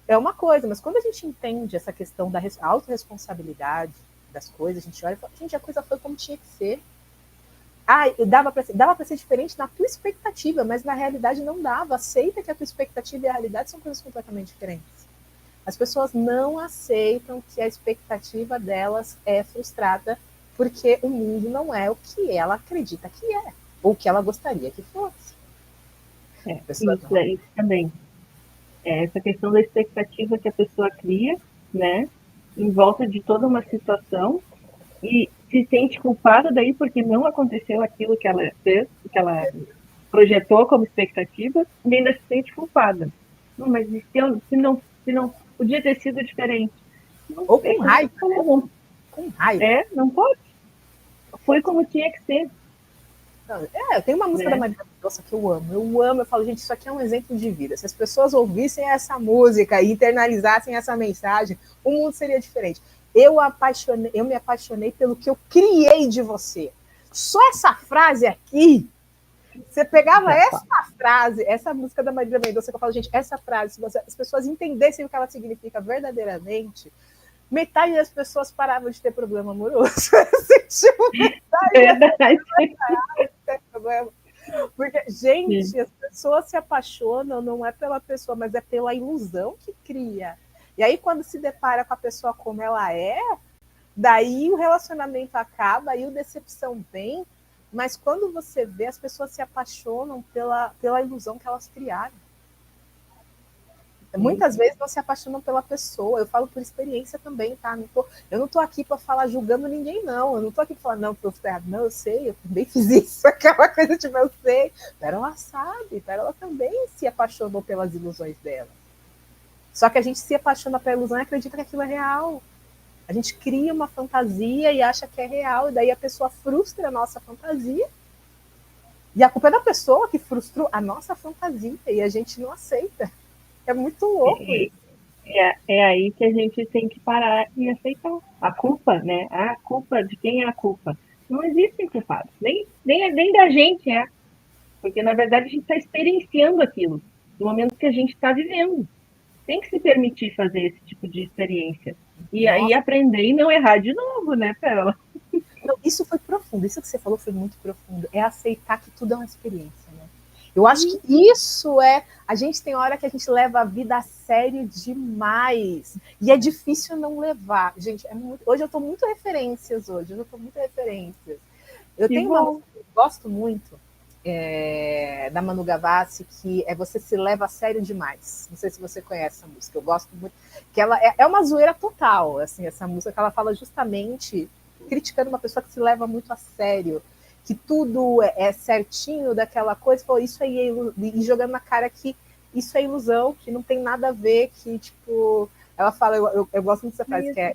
é uma coisa, mas quando a gente entende essa questão da autorresponsabilidade das coisas, a gente olha e fala, gente, a coisa foi como tinha que ser. Ah, dava para ser diferente na tua expectativa, mas na realidade não dava. Aceita que a tua expectativa e a realidade são coisas completamente diferentes. As pessoas não aceitam que a expectativa delas é frustrada porque o mundo não é o que ela acredita que é, ou que ela gostaria que fosse. Isso também. Essa questão da expectativa que a pessoa cria, né, em volta de toda uma situação e se sente culpada daí porque não aconteceu aquilo que ela fez, que ela projetou como expectativa, e ainda se sente culpada. Não, mas se não podia ter sido diferente? Não, ou com raiva. Não, com raiva. Não pode. Foi como tinha que ser. Eu tenho uma música da Marília Mendonça que eu amo. Eu falo, gente, isso aqui é um exemplo de vida. Se as pessoas ouvissem essa música e internalizassem essa mensagem, o mundo seria diferente. Eu me apaixonei pelo que eu criei de você. Só essa frase aqui, você pegava essa frase, essa música da Marília Mendonça, que eu falo, gente, essa frase, se as pessoas entendessem o que ela significa verdadeiramente, metade das pessoas paravam de ter problema amoroso. Verdade. Porque, gente, as pessoas se apaixonam não é pela pessoa, mas é pela ilusão que cria. E aí, quando se depara com a pessoa como ela é, daí o relacionamento acaba, aí a decepção vem, mas quando você vê, as pessoas se apaixonam pela ilusão que elas criaram. Muitas vezes não se apaixonam pela pessoa. Eu falo por experiência também, tá? Eu não tô aqui para falar julgando ninguém, não. Eu não tô aqui para falar, não, porque eu fiz errado. Não, eu sei, eu também fiz isso. Aquela coisa tipo, eu sei. Pérola sabe, Pérola também se apaixonou pelas ilusões dela. Só que a gente se apaixona pela ilusão e acredita que aquilo é real. A gente cria uma fantasia e acha que é real, e daí a pessoa frustra a nossa fantasia. E a culpa é da pessoa que frustrou a nossa fantasia e a gente não aceita. É muito louco isso. É aí que a gente tem que parar e aceitar. A culpa, né? A culpa, de quem é a culpa? Não existem culpados. Nem da gente é. Porque, na verdade, a gente está experienciando aquilo no momento que a gente está vivendo. Tem que se permitir fazer esse tipo de experiência. E aí aprender e não errar de novo, né, Pérola? Não, isso foi profundo. Isso que você falou foi muito profundo. É aceitar que tudo é uma experiência, né? Eu acho que isso é. A gente tem hora que a gente leva a vida a sério demais. E é difícil não levar. Gente, hoje eu estou muito referências hoje. Eu estou muito referências. Eu tenho uma música que eu gosto muito da Manu Gavassi, que é Você Se Leva a Sério Demais. Não sei se você conhece essa música. Eu gosto muito. Que ela é uma zoeira total, assim, essa música, que ela fala justamente criticando uma pessoa que se leva muito a sério, que tudo é certinho daquela coisa, pô, isso aí é e jogando na cara que isso é ilusão, que não tem nada a ver, que, tipo, ela fala, eu gosto muito dessa frase, que é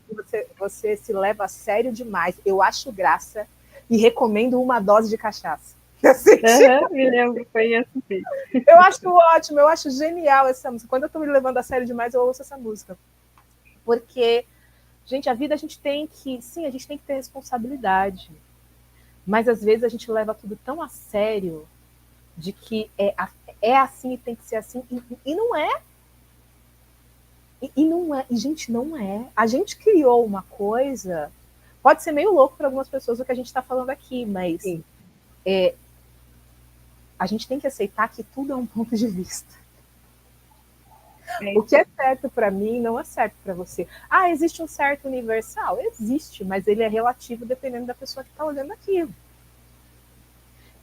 você se leva a sério demais, eu acho graça e recomendo uma dose de cachaça. Me lembro, conheço sim. Eu acho ótimo, eu acho genial essa música. Quando eu tô me levando a sério demais, eu ouço essa música. Porque, gente, a vida a gente tem que ter responsabilidade. Mas às vezes a gente leva tudo tão a sério de que é assim e tem que ser assim, e não é. E não é, e gente, não é. A gente criou uma coisa Pode ser meio louco para algumas pessoas o que a gente está falando aqui, mas a gente tem que aceitar que tudo é um ponto de vista. O que é certo para mim não é certo para você. Ah, existe um certo universal? Existe, mas ele é relativo dependendo da pessoa que está olhando aquilo.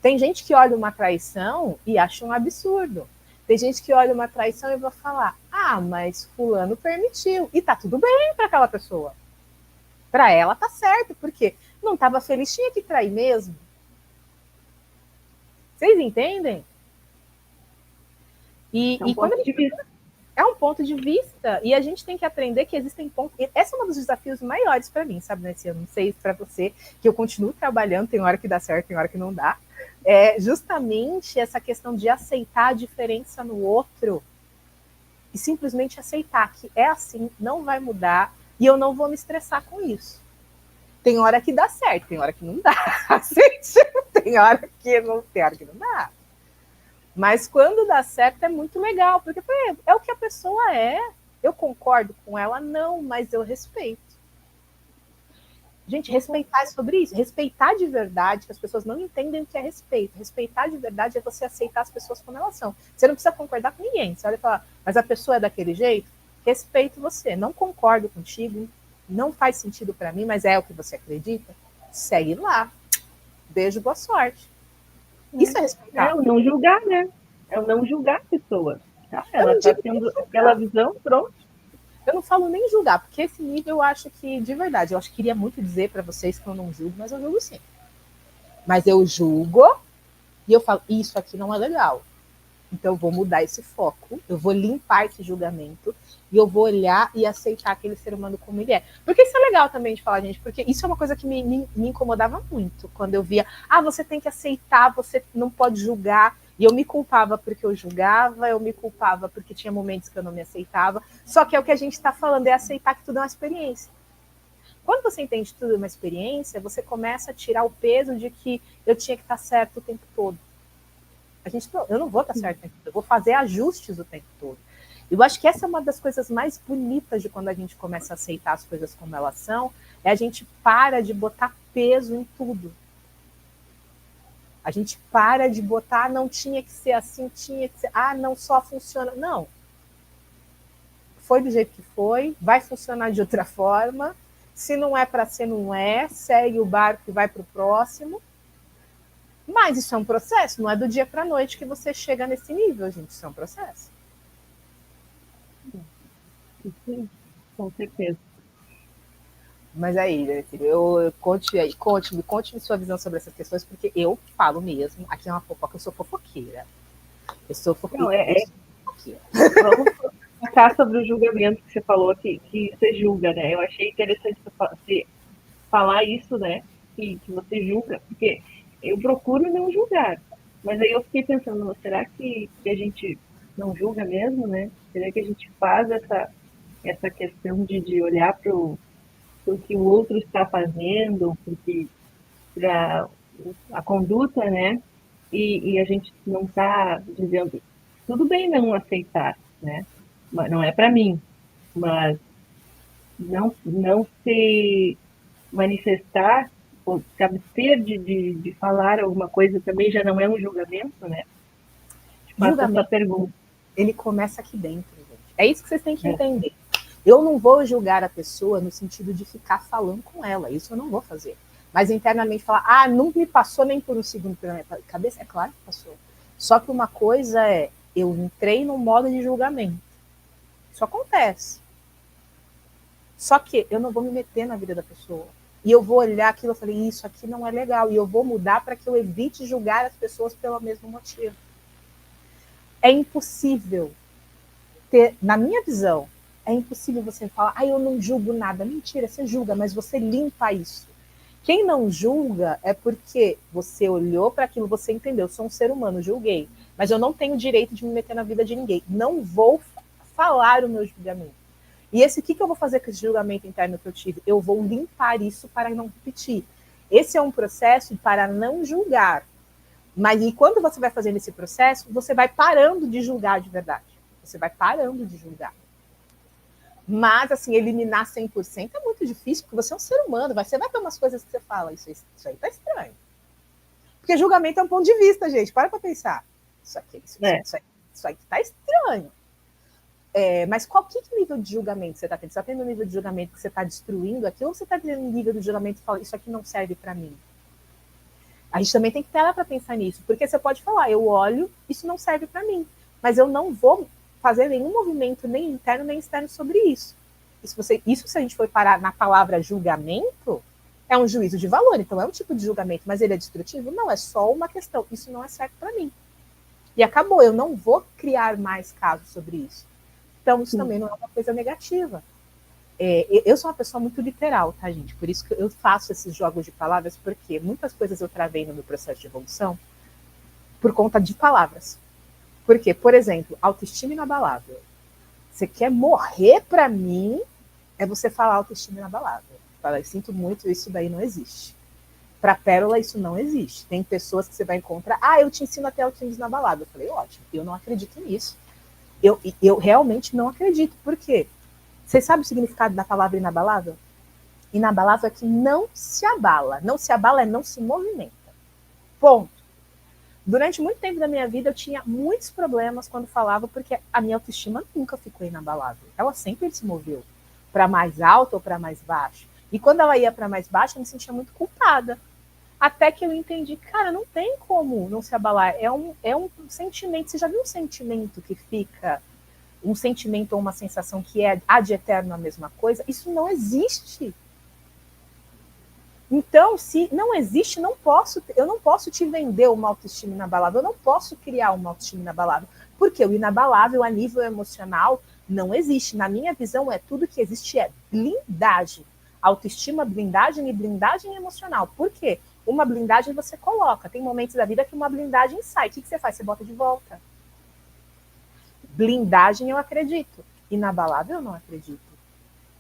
Tem gente que olha uma traição e acha um absurdo. Tem gente que olha uma traição e vai falar, ah, mas fulano permitiu. E tá tudo bem para aquela pessoa. Para ela tá certo, porque não estava feliz, tinha que trair mesmo. Vocês entendem? E quando a gente... É um ponto de vista, e a gente tem que aprender que existem pontos. Esse é um dos desafios maiores para mim, sabe, nesse ano. Não sei para você, que eu continuo trabalhando, tem hora que dá certo, tem hora que não dá. É justamente essa questão de aceitar a diferença no outro e simplesmente aceitar que é assim, não vai mudar e eu não vou me estressar com isso. Tem hora que dá certo, tem hora que não dá. Tem hora que não dá. Mas quando dá certo é muito legal, porque é o que a pessoa é. Eu concordo com ela? Não, mas eu respeito. Gente, respeitar é sobre isso. Respeitar de verdade, que as pessoas não entendem o que é respeito. Respeitar de verdade é você aceitar as pessoas como elas são. Você não precisa concordar com ninguém. Você olha e fala, mas a pessoa é daquele jeito? Respeito você. Não concordo contigo, não faz sentido para mim, mas é o que você acredita? Segue lá. Beijo, boa sorte. Isso é respeitar. É o não julgar, né? É o não julgar a pessoa. Tá? Ela está tendo aquela visão, pronto. Eu não falo nem julgar, porque esse nível eu acho que, de verdade, eu acho que queria muito dizer para vocês que eu não julgo, mas eu julgo sim. Mas eu julgo e eu falo, isso aqui não é legal. Então eu vou mudar esse foco, eu vou limpar esse julgamento e eu vou olhar e aceitar aquele ser humano como ele é. Porque isso é legal também de falar, gente, porque isso é uma coisa que me incomodava muito, quando eu via, você tem que aceitar, você não pode julgar. E eu me culpava porque eu julgava, eu me culpava porque tinha momentos que eu não me aceitava. Só que é o que a gente está falando, é aceitar que tudo é uma experiência. Quando você entende que tudo é uma experiência, você começa a tirar o peso de que eu tinha que estar certo o tempo todo. Eu não vou estar certo o tempo todo, eu vou fazer ajustes o tempo todo. Eu acho que essa é uma das coisas mais bonitas de quando a gente começa a aceitar as coisas como elas são, é a gente para de botar peso em tudo. A gente para de botar, não tinha que ser assim, tinha que ser, não só funciona. Não. Foi do jeito que foi, vai funcionar de outra forma. Se não é para ser, não é. Segue o barco e vai para o próximo. Mas isso é um processo, não é do dia para a noite que você chega nesse nível, gente. Isso é um processo. Sim, com certeza. Mas aí, né, filho, conte-me sua visão sobre essas questões, porque eu falo mesmo, aqui é uma fofoca, eu sou fofoqueira. Eu sou fofoqueira. Vamos focar sobre o julgamento que você falou, que você julga, né? Eu achei interessante você falar isso, né? Que você julga, porque eu procuro não julgar. Mas aí eu fiquei pensando, será que a gente não julga mesmo, né? Será que a gente faz essa questão de olhar para o que o outro está fazendo, para a conduta, né? E a gente não está dizendo, tudo bem não aceitar, né? Não é para mim, mas não se manifestar, ou se abster de falar alguma coisa também já não é um julgamento, né? Faço essa pergunta. Ele começa aqui dentro, gente. É isso que vocês têm que entender. Eu não vou julgar a pessoa no sentido de ficar falando com ela, isso eu não vou fazer. Mas internamente falar, não me passou nem por um segundo pela minha cabeça, é claro que passou. Só que uma coisa é, eu entrei no modo de julgamento. Isso acontece. Só que eu não vou me meter na vida da pessoa. E eu vou olhar aquilo e falei, isso aqui não é legal. E eu vou mudar para que eu evite julgar as pessoas pelo mesmo motivo. É impossível ter, na minha visão, é impossível você falar, eu não julgo nada. Mentira, você julga, mas você limpa isso. Quem não julga é porque você olhou para aquilo, você entendeu, eu sou um ser humano, julguei, mas eu não tenho direito de me meter na vida de ninguém. Não vou falar o meu julgamento. E o que eu vou fazer com esse julgamento interno que eu tive? Eu vou limpar isso para não repetir. Esse é um processo para não julgar. Mas e quando você vai fazendo esse processo, você vai parando de julgar de verdade. Você vai parando de julgar. Mas, assim, eliminar 100% é muito difícil, porque você é um ser humano, você vai ter umas coisas que você fala, isso aí tá estranho. Porque julgamento é um ponto de vista, gente, para pra pensar. Isso aqui tá estranho. Mas qual que nível de julgamento você está tendo? Você está tendo um nível de julgamento que você está destruindo aquilo, ou você está tendo um nível de julgamento que fala, isso aqui não serve para mim? A gente também tem que ter ela para pensar nisso, porque você pode falar, eu olho, isso não serve para mim, mas eu não vou fazer nenhum movimento, nem interno, nem externo sobre isso. Isso se a gente for parar na palavra julgamento, é um juízo de valor, então é um tipo de julgamento, mas ele é destrutivo? Não, é só uma questão, isso não é certo para mim. E acabou, eu não vou criar mais casos sobre isso. Então, isso também não é uma coisa negativa. Eu sou uma pessoa muito literal, tá, gente? Por isso que eu faço esses jogos de palavras, porque muitas coisas eu travei no meu processo de evolução por conta de palavras. Por quê? Por exemplo, autoestima inabalável. Você quer morrer pra mim, é você falar autoestima inabalável. Fala, eu sinto muito, isso daí não existe. Pra Pérola, isso não existe. Tem pessoas que você vai encontrar, eu te ensino até autoestima inabalável. Eu falei, ótimo, eu não acredito nisso. Eu realmente não acredito. Por quê? Vocês sabem o significado da palavra inabalável? Inabalável é que não se abala. Não se abala é não se movimenta. Ponto. Durante muito tempo da minha vida, eu tinha muitos problemas quando falava, porque a minha autoestima nunca ficou inabalável. Ela sempre se moveu para mais alto ou para mais baixo. E quando ela ia para mais baixo, eu me sentia muito culpada. Até que eu entendi, cara, não tem como não se abalar. É um sentimento. Você já viu um sentimento que fica um sentimento ou uma sensação que é ad eterno a mesma coisa? Isso não existe. Então, se não existe, eu não posso te vender uma autoestima inabalável, eu não posso criar uma autoestima inabalável, porque o inabalável a nível emocional não existe. Na minha visão, tudo que existe é blindagem. Autoestima, blindagem e blindagem emocional. Por quê? Uma blindagem você coloca. Tem momentos da vida que uma blindagem sai. O que você faz? Você bota de volta. Blindagem eu acredito. Inabalável eu não acredito.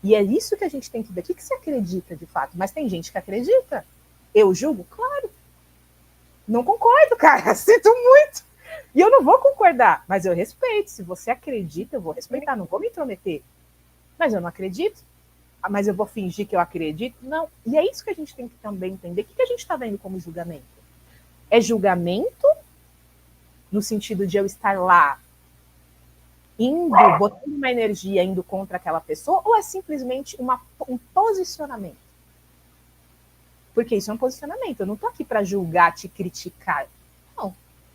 E é isso que a gente tem que ver. O que você acredita de fato? Mas tem gente que acredita. Eu julgo? Claro. Não concordo, cara. Sinto muito. E eu não vou concordar, mas eu respeito. Se você acredita, eu vou respeitar. Não vou me intrometer. Mas eu não acredito. Mas eu vou fingir que eu acredito? Não. E é isso que a gente tem que também entender. O que a gente está vendo como julgamento? É julgamento no sentido de eu estar lá botando uma energia, indo contra aquela pessoa, ou é simplesmente um posicionamento? Porque isso é um posicionamento. Eu não estou aqui para julgar, te criticar. Não.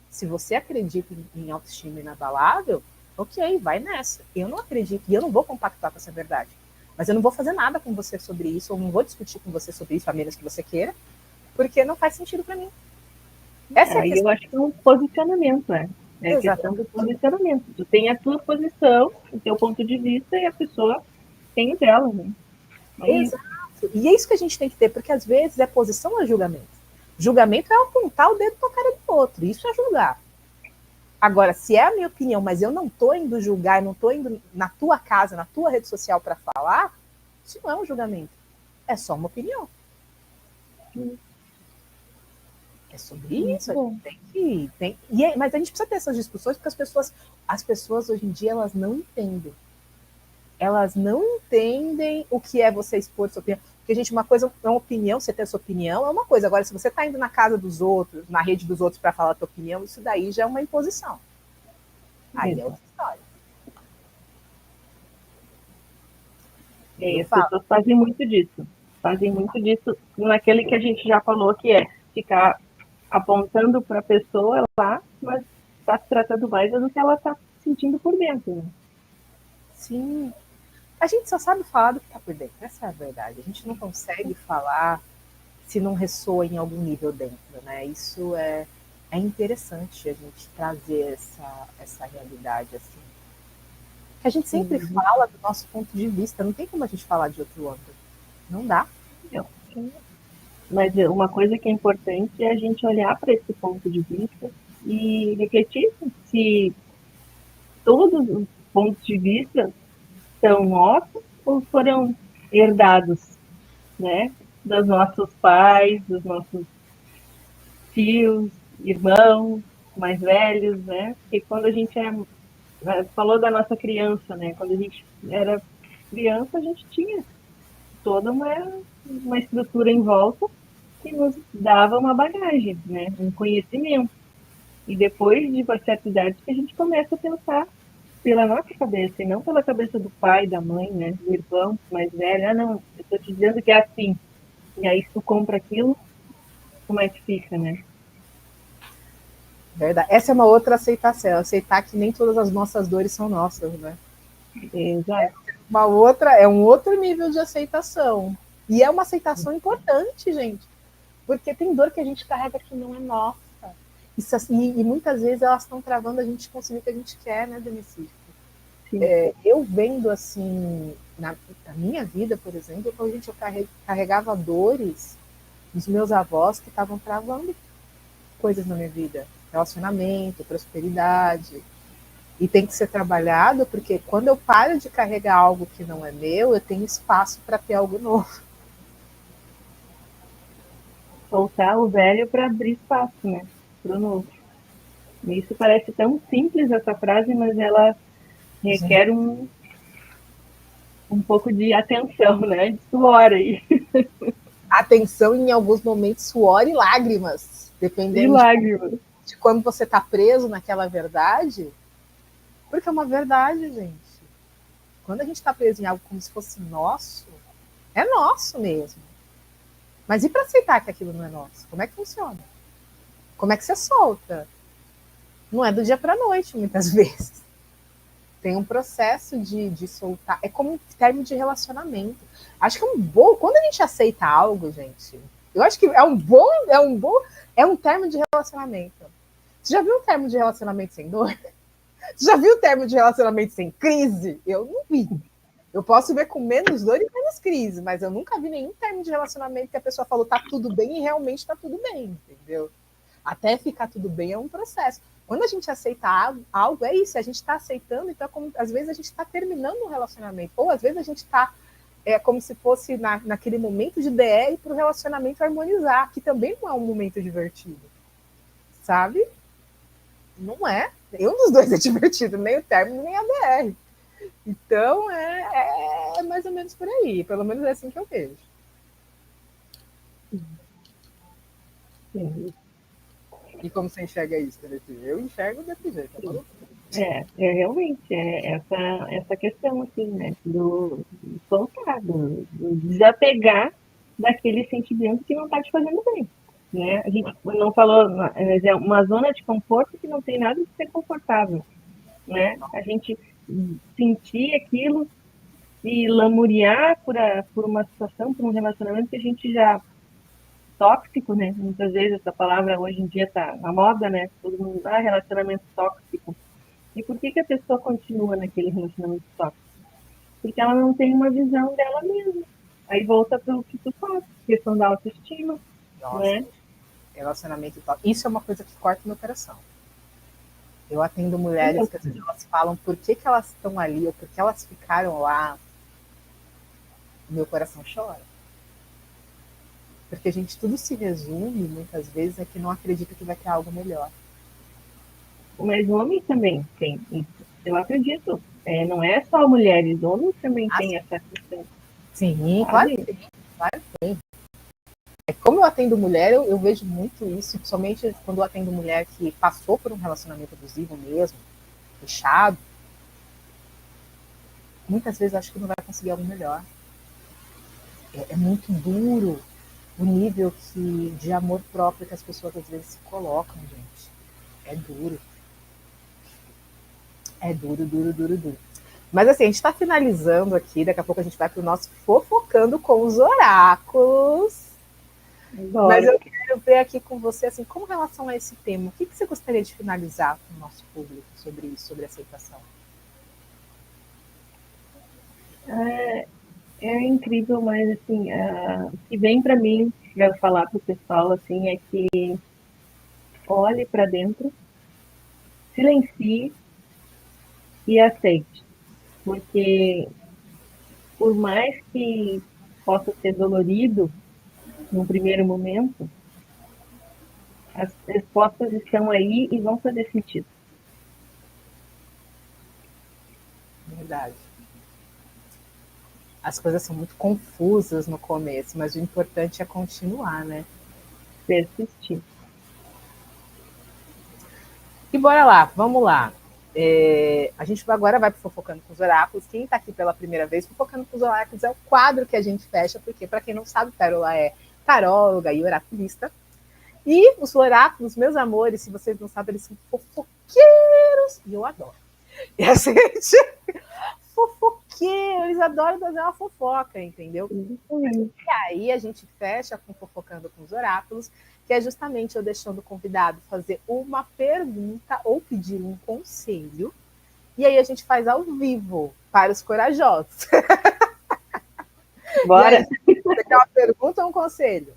Se você acredita em autoestima inabalável, ok, vai nessa. Eu não acredito e eu não vou compactuar com essa verdade. Mas eu não vou fazer nada com você sobre isso, ou não vou discutir com você sobre isso, a menos que você queira, porque não faz sentido para mim. Essa é a questão. Eu acho que é um posicionamento, É a questão do posicionamento. Tu tem a tua posição, o teu ponto de vista, e a pessoa tem o dela, né? Exato. E é isso que a gente tem que ter, porque às vezes é posição ou julgamento. Julgamento é apontar o dedo para a cara do outro, isso é julgar. Agora, se é a minha opinião, mas eu não estou indo julgar, eu não estou indo na tua casa, na tua rede social para falar, isso não é um julgamento. É só uma opinião. É sobre isso. A gente tem que. Mas a gente precisa ter essas discussões, porque as pessoas hoje em dia elas não entendem. Elas não entendem o que é você expor sua opinião. Porque, gente, uma coisa é uma opinião, você ter a sua opinião é uma coisa. Agora, se você está indo na casa dos outros, na rede dos outros para falar a tua opinião, isso daí já é uma imposição. Aí é outra história. As pessoas fazem muito disso. Fazem muito disso naquele que a gente já falou, que é ficar apontando para a pessoa lá, mas está se tratando mais do que ela está sentindo por dentro. Né? Sim. A gente só sabe falar do que está por dentro, essa é a verdade. A gente não consegue falar se não ressoa em algum nível dentro, né? Isso é interessante a gente trazer essa realidade assim. Que a gente sempre fala do nosso ponto de vista, não tem como a gente falar de outro ângulo. Não dá. Não. Mas uma coisa que é importante é a gente olhar para esse ponto de vista e refletir se todos os pontos de vista são nossos ou foram herdados, né? Dos nossos pais, dos nossos tios, irmãos mais velhos, né? Porque quando a gente falou da nossa criança, né? Quando a gente era criança, a gente tinha toda uma estrutura em volta que nos dava uma bagagem, né? Um conhecimento. E depois de uma certa idade que a gente começa a pensar pela nossa cabeça e não pela cabeça do pai, da mãe, né? Do irmão mais velho. Ah, não, eu tô te dizendo que é assim. E aí, se tu compra aquilo, como é que fica, né? Verdade. Essa é uma outra aceitação, aceitar que nem todas as nossas dores são nossas, né? Exato. Uma outra, é um outro nível de aceitação. E é uma aceitação importante, gente. Porque tem dor que a gente carrega que não é nossa. Isso, e muitas vezes elas estão travando a gente conseguir o que a gente quer, né, Denise? Eu vendo assim, na minha vida, por exemplo, quando eu carregava dores dos meus avós que estavam travando coisas na minha vida. Relacionamento, prosperidade. E tem que ser trabalhado, porque quando eu paro de carregar algo que não é meu, eu tenho espaço para ter algo novo. Soltar o velho para abrir espaço, né? Para o novo. Isso parece tão simples essa frase, mas ela requer um pouco de atenção, né? De suor aí. Atenção em alguns momentos, suor e lágrimas, De dependendo lágrimas. de como você está preso naquela verdade, porque é uma verdade, gente. Quando a gente está preso em algo como se fosse nosso, é nosso mesmo. Mas e para aceitar que aquilo não é nosso? Como é que funciona? Como é que você solta? Não é do dia para a noite, muitas vezes. Tem um processo de soltar. É como um termo de relacionamento. Acho que é um bom. Quando a gente aceita algo, gente, eu acho que é um termo de relacionamento. Você já viu um termo de relacionamento sem dor? Você já viu o termo de relacionamento sem crise? Eu não vi. Eu posso ver com menos dor e menos crise, mas eu nunca vi nenhum termo de relacionamento que a pessoa falou tá tudo bem e realmente tá tudo bem, entendeu? Até ficar tudo bem é um processo. Quando a gente aceita algo, é isso, a gente está aceitando, então como, às vezes a gente está terminando um relacionamento, ou às vezes a gente está como se fosse naquele momento de DR para o relacionamento harmonizar, que também não é um momento divertido, sabe? Não é. Nenhum dos dois é divertido, nem o término, nem a DR. Então é mais ou menos por aí, pelo menos é assim que eu vejo. Sim. E como você enxerga isso, Eu enxergo desse jeito, é maluco. É realmente essa questão, assim, né? Do soltar, do desapegar daquele sentimento que não está te fazendo bem. Né? A gente não falou, mas é uma zona de conforto que não tem nada de ser confortável. Né? A gente sentir aquilo e lamuriar por uma situação, por um relacionamento que a gente já tóxico, né? Muitas vezes essa palavra hoje em dia está na moda, né? Todo mundo, relacionamento tóxico. E por que, que a pessoa continua naquele relacionamento tóxico? Porque ela não tem uma visão dela mesma. Aí volta para o que tu fala, questão da autoestima, Nossa, né? relacionamento tóxico. Isso é uma coisa que corta meu coração. Eu atendo mulheres que às vezes elas falam por que elas estão ali ou por que elas ficaram lá. Meu coração chora. Porque, a gente, tudo se resume, muitas vezes, é que não acredita que vai ter algo melhor. Mas homens também tem isso. Eu acredito. Não é só mulheres, homens também têm essa questão, Sim, claro que sabe? tem. Claro que tem. Como eu atendo mulher, eu vejo muito isso, somente quando eu atendo mulher que passou por um relacionamento abusivo mesmo, fechado. Muitas vezes eu acho que não vai conseguir algo melhor. É muito duro o nível de amor próprio que as pessoas às vezes se colocam, gente. É duro. É duro, duro, duro, duro. Mas assim, a gente está finalizando aqui, daqui a pouco a gente vai para o nosso Fofocando com os Oráculos. Mas Bora. eu quero ver aqui com você, assim, com relação a esse tema, o que você gostaria de finalizar com o nosso público sobre isso, sobre aceitação? É incrível, mas assim, o que vem para mim, para falar para o pessoal, assim, é que olhe para dentro, silencie e aceite. Porque por mais que possa ser dolorido no primeiro momento, as respostas estão aí e vão fazer sentido. Verdade. As coisas são muito confusas no começo, mas o importante é continuar, né? Persistir. E bora lá, vamos lá. A gente agora vai para Fofocando com os Oráculos. Quem está aqui pela primeira vez, Fofocando com os Oráculos é o quadro que a gente fecha, porque, para quem não sabe, Pérola é taróloga e oraculista. E os oráculos, meus amores, se vocês não sabem, eles são fofoqueiros. E eu adoro. E a gente fofoqueiro, eles adoram fazer uma fofoca, entendeu? E aí a gente fecha com Fofocando com os Oráculos, que é justamente eu deixando o convidado fazer uma pergunta ou pedir um conselho, e aí a gente faz ao vivo para os corajosos. Bora! Aí, você quer uma pergunta ou um conselho?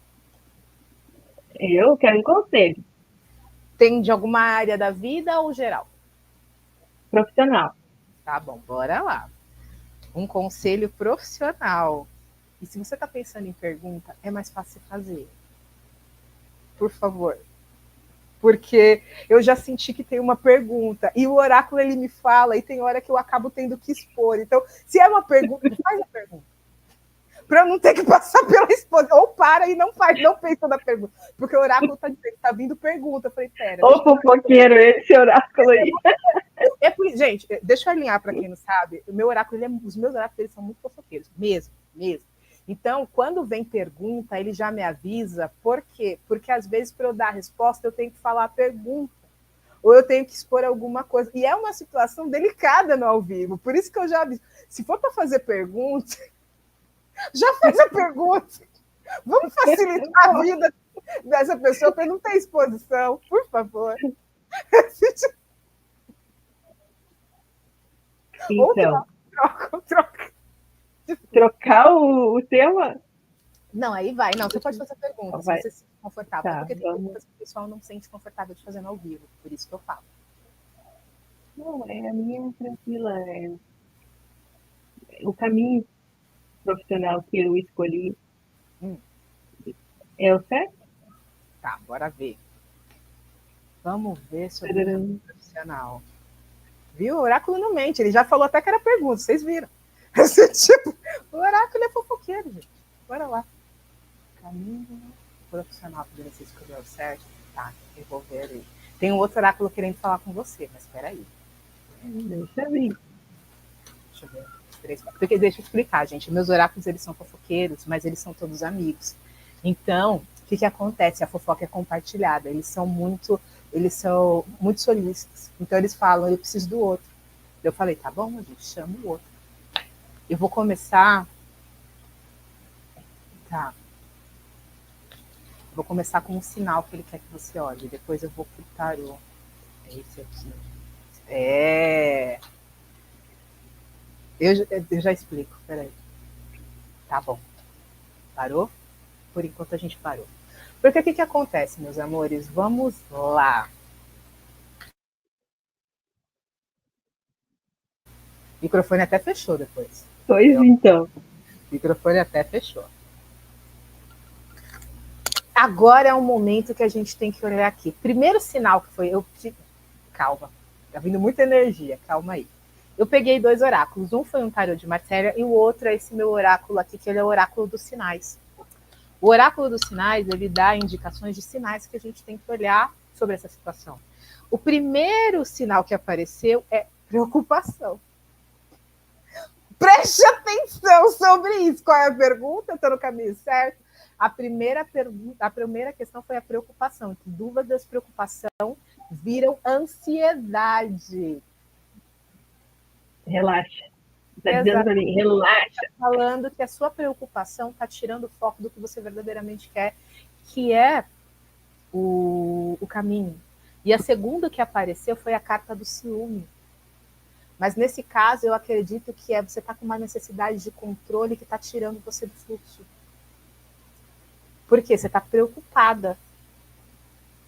Eu quero um conselho. Tem de alguma área da vida ou geral? Profissional. Tá bom, bora lá. Um conselho profissional. E se você está pensando em pergunta, é mais fácil fazer. Por favor. Porque eu já senti que tem uma pergunta e o oráculo ele me fala e tem hora que eu acabo tendo que expor. Então, se é uma pergunta, faz a pergunta. Para eu não ter que passar pela esposa. Ou para e não faz, não pensa na pergunta. Porque o oráculo está dizendo, tá vindo pergunta. Eu falei, pera. Ô, fofoqueiro, esse oráculo aí. Gente, deixa eu alinhar para quem não sabe. O meu oráculo, os meus oráculos eles são muito fofoqueiros, mesmo. Então, quando vem pergunta, ele já me avisa. Por quê? Porque às vezes, para eu dar a resposta, eu tenho que falar a pergunta. Ou eu tenho que expor alguma coisa. E é uma situação delicada no ao vivo. Por isso que eu já aviso. Se for para fazer pergunta, já faz a pergunta. Vamos facilitar a vida dessa pessoa para não ter exposição, por favor. Então, ou troca. Trocar o tema? Não, aí vai. Não, você pode fazer a pergunta, se você se sente confortável. Tá, porque tem perguntas que o pessoal não se sente confortável de fazer ao vivo. Por isso que eu falo. Não, a minha tranquila. O caminho profissional que eu escolhi é o certo? Tá, bora ver. Vamos ver sobre o profissional. Viu? O oráculo não mente. Ele já falou até que era pergunta. Vocês viram. Tipo, o oráculo é fofoqueiro, gente. Bora lá. Caminho profissional que você escolheu certo. Tá, eu vou ver aí. Tem um outro oráculo querendo falar com você, mas peraí. Deixa eu ver. Deixa eu ver. 3, 4. Porque deixa eu explicar, gente. Meus oráculos, eles são fofoqueiros, mas eles são todos amigos. Então, o que acontece? A fofoca é compartilhada. Eles são muito solistas. Então, eles falam, eu preciso do outro. Eu falei, tá bom, a gente chama o outro. Eu vou começar... Tá. Vou começar com um sinal que ele quer que você olhe. Depois eu vou pro tarô. É esse aqui. Eu já explico, peraí. Tá bom. Parou? Por enquanto a gente parou. Porque o que acontece, meus amores? Vamos lá. O microfone até fechou depois. Pois então. O microfone até fechou. Agora é o momento que a gente tem que olhar aqui. Primeiro sinal que foi... Calma. Tá vindo muita energia. Calma aí. Eu peguei 2 oráculos. Um foi um tarô de matéria e o outro é esse meu oráculo aqui, que ele é o oráculo dos sinais. O oráculo dos sinais, ele dá indicações de sinais que a gente tem que olhar sobre essa situação. O primeiro sinal que apareceu é preocupação. Preste atenção sobre isso. Qual é a pergunta? Estou no caminho certo? A primeira questão foi a preocupação. Que dúvidas, preocupação viram ansiedade. Relaxa. Está dizendo para mim, relaxa. Tá falando que a sua preocupação está tirando o foco do que você verdadeiramente quer, que é o caminho. E a segunda que apareceu foi a carta do ciúme. Mas nesse caso, eu acredito que você está com uma necessidade de controle que está tirando você do fluxo. Por quê? Você está preocupada.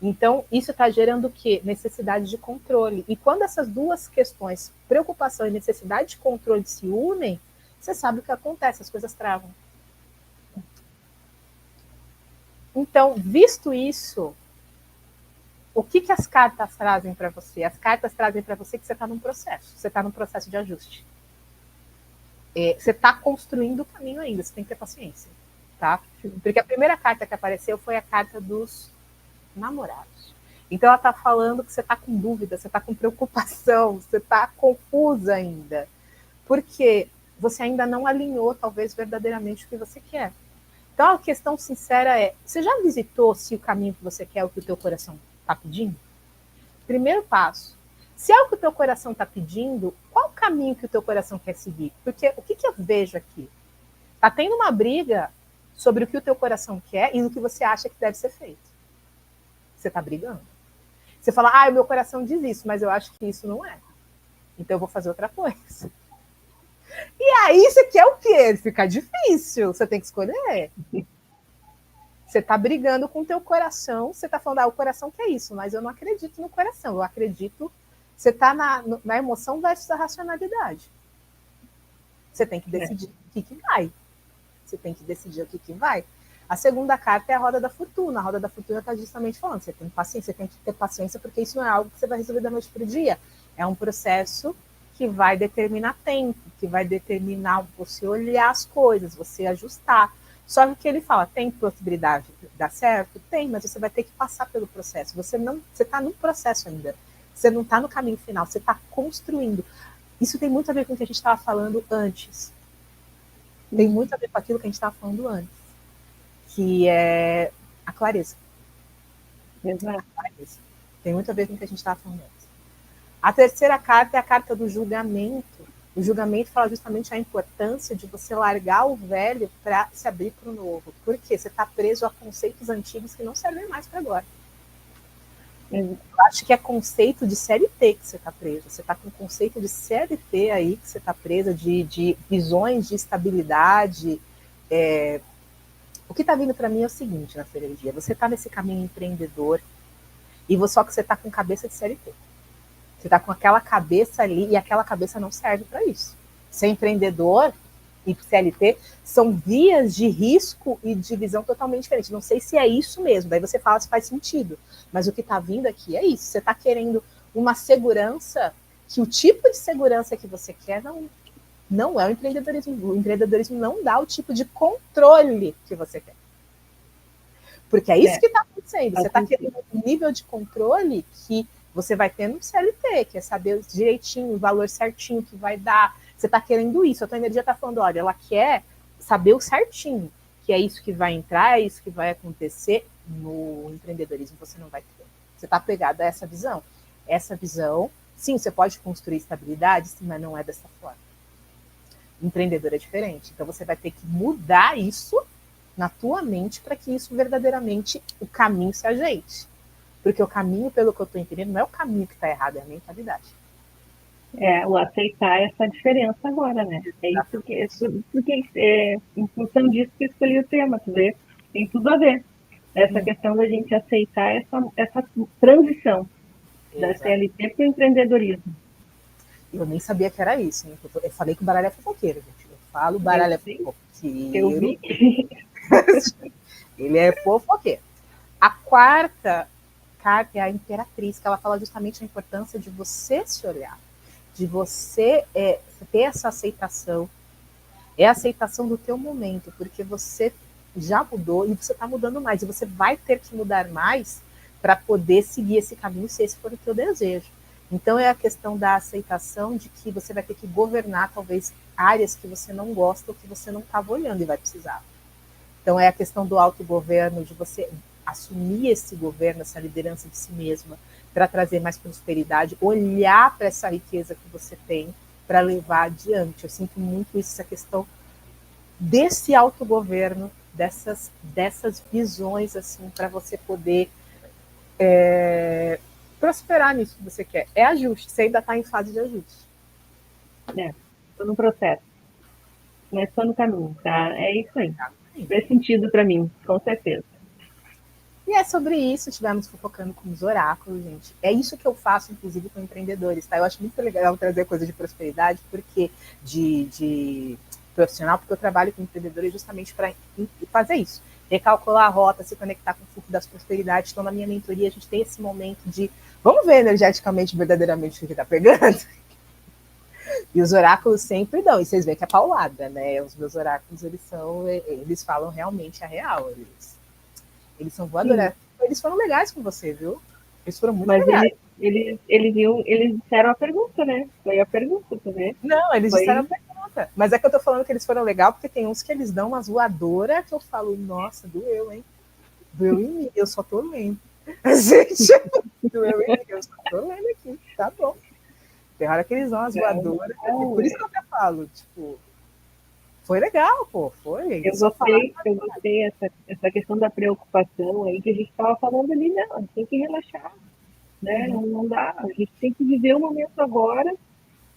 Então, isso está gerando o quê? Necessidade de controle. E quando essas duas questões, preocupação e necessidade de controle, se unem, você sabe o que acontece, as coisas travam. Então, visto isso, o que as cartas trazem para você? As cartas trazem para você que você está num processo. Você está num processo de ajuste. você está construindo o caminho ainda, você tem que ter paciência, tá? Porque a primeira carta que apareceu foi a carta dos namorados. Então ela está falando que você está com dúvida, você está com preocupação, você está confusa ainda, porque você ainda não alinhou, talvez, verdadeiramente o que você quer. Então a questão sincera é, você já visitou se o caminho que você quer é o que o teu coração está pedindo? Primeiro passo. Se é o que o teu coração está pedindo, qual o caminho que o teu coração quer seguir? Porque o que eu vejo aqui? Está tendo uma briga sobre o que o teu coração quer e o que você acha que deve ser feito. Você está brigando. Você fala, o meu coração diz isso, mas eu acho que isso não é. Então eu vou fazer outra coisa. E aí você quer o quê? Fica difícil. Você tem que escolher. Você está brigando com o teu coração. Você está falando, o coração quer isso, mas eu não acredito no coração. Eu acredito... Você está na emoção versus a racionalidade. Você tem que decidir o que vai. Você tem que decidir o que vai. A segunda carta é a roda da fortuna. A roda da fortuna está justamente falando, você tem paciência, você tem que ter paciência, porque isso não é algo que você vai resolver da noite para o dia. É um processo que vai determinar tempo, que vai determinar você olhar as coisas, você ajustar. Só que o que ele fala, tem possibilidade de dar certo? Tem, mas você vai ter que passar pelo processo. Você está no processo ainda. Você não está no caminho final, você está construindo. Isso tem muito a ver com o que a gente estava falando antes. Tem muito a ver com aquilo que a gente estava falando antes. Que é a clareza. Exato. A clareza. Tem muito a ver com o que a gente estava falando antes. A terceira carta é a carta do julgamento. O julgamento fala justamente a importância de você largar o velho para se abrir para o novo. Por quê? Você está preso a conceitos antigos que não servem mais para agora. Eu acho que é conceito de CLT que você está preso. Você está com conceito de CLT aí que você está presa, de visões de estabilidade. O que está vindo para mim é o seguinte na Feira do Dia. Você está nesse caminho empreendedor só que você está com cabeça de CLT. Você está com aquela cabeça ali e aquela cabeça não serve para isso. Ser empreendedor e CLT são vias de risco e de visão totalmente diferentes. Não sei se é isso mesmo, daí você fala se faz sentido. Mas o que está vindo aqui é isso. Você está querendo uma segurança, que o tipo de segurança que você quer não é o empreendedorismo. O empreendedorismo não dá o tipo de controle que você quer. Porque é isso que está acontecendo. Você está querendo um nível de controle que você vai ter no CLT, que é saber direitinho, o valor certinho que vai dar. Você está querendo isso, a tua energia está falando, olha, ela quer saber o certinho, que é isso que vai entrar, é isso que vai acontecer. No empreendedorismo você não vai ter. Você está pegado a essa visão. Essa visão, sim, você pode construir estabilidade, sim, mas não é dessa forma. O empreendedor é diferente. Então você vai ter que mudar isso na tua mente para que isso verdadeiramente, o caminho se ajeite. Porque o caminho, pelo que eu estou entendendo, não é o caminho que está errado, é a mentalidade. O aceitar essa diferença agora, né? É isso porque em função disso que eu escolhi o tema, tu vê? Tem tudo a ver. Essa questão da gente aceitar essa transição da CLT para o empreendedorismo. Eu nem sabia que era isso, né? Eu falei que o baralho é fofoqueiro, gente. Eu falo, o baralho é fofoqueiro. Eu vi. Ele é fofoqueiro. A quarta carta é a Imperatriz, que ela fala justamente a importância de você se olhar, de você ter essa aceitação, é a aceitação do teu momento, porque você já mudou e você está mudando mais, e você vai ter que mudar mais para poder seguir esse caminho, se esse for o teu desejo. Então é a questão da aceitação de que você vai ter que governar talvez áreas que você não gosta ou que você não estava olhando e vai precisar. Então é a questão do autogoverno, de você assumir esse governo, essa liderança de si mesma, para trazer mais prosperidade, olhar para essa riqueza que você tem para levar adiante. Eu sinto muito isso, essa questão desse autogoverno, dessas visões assim, para você poder prosperar nisso que você quer. É ajuste, você ainda está em fase de ajuste. Estou no processo, mas estou no caminho, tá? É isso aí. Faz sentido para mim, com certeza. E é sobre isso, estivemos fofocando com os oráculos, gente. É isso que eu faço, inclusive, com empreendedores, tá? Eu acho muito legal trazer coisa de prosperidade, porque de profissional, porque eu trabalho com empreendedores justamente para fazer isso. Recalcular a rota, se conectar com o fluxo das prosperidades. Então, na minha mentoria, a gente tem esse momento de vamos ver energeticamente, verdadeiramente, o que está pegando? E os oráculos sempre dão, e vocês veem que é paulada, né? Os meus oráculos, eles falam realmente a real, eles são voadores. Eles foram legais com você, viu? Eles foram muito Mas legais. eles disseram a pergunta, né? Foi a pergunta também. Não, eles disseram a Foi... pergunta. Mas é que eu tô falando que eles foram legais, porque tem uns que eles dão umas voadoras que eu falo, nossa, doeu, hein? Doeu em mim, eu só tô lendo. Gente, doeu em mim, eu só tô lendo aqui, tá bom. Tem hora que eles dão umas voadoras, por isso que eu até falo, tipo, foi legal, pô, foi. Eu gostei essa questão da preocupação aí que a gente estava falando ali, não, tem que relaxar, né? Não dá, a gente tem que viver o momento agora,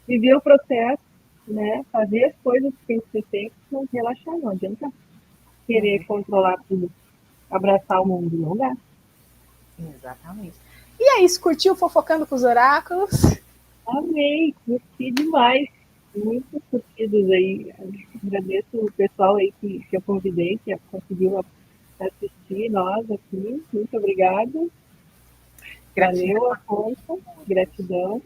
viver o processo, né? Fazer as coisas que tem que ser feitas, mas relaxar, não adianta querer controlar tudo, abraçar o mundo, não dá. Exatamente. E é isso, curtiu Fofocando com os Oráculos? Amei, curti demais. Muitos curtidos aí. Agradeço o pessoal aí que eu convidei, que conseguiu assistir nós aqui. Muito obrigada. Gratidão. Valeu a força, gratidão.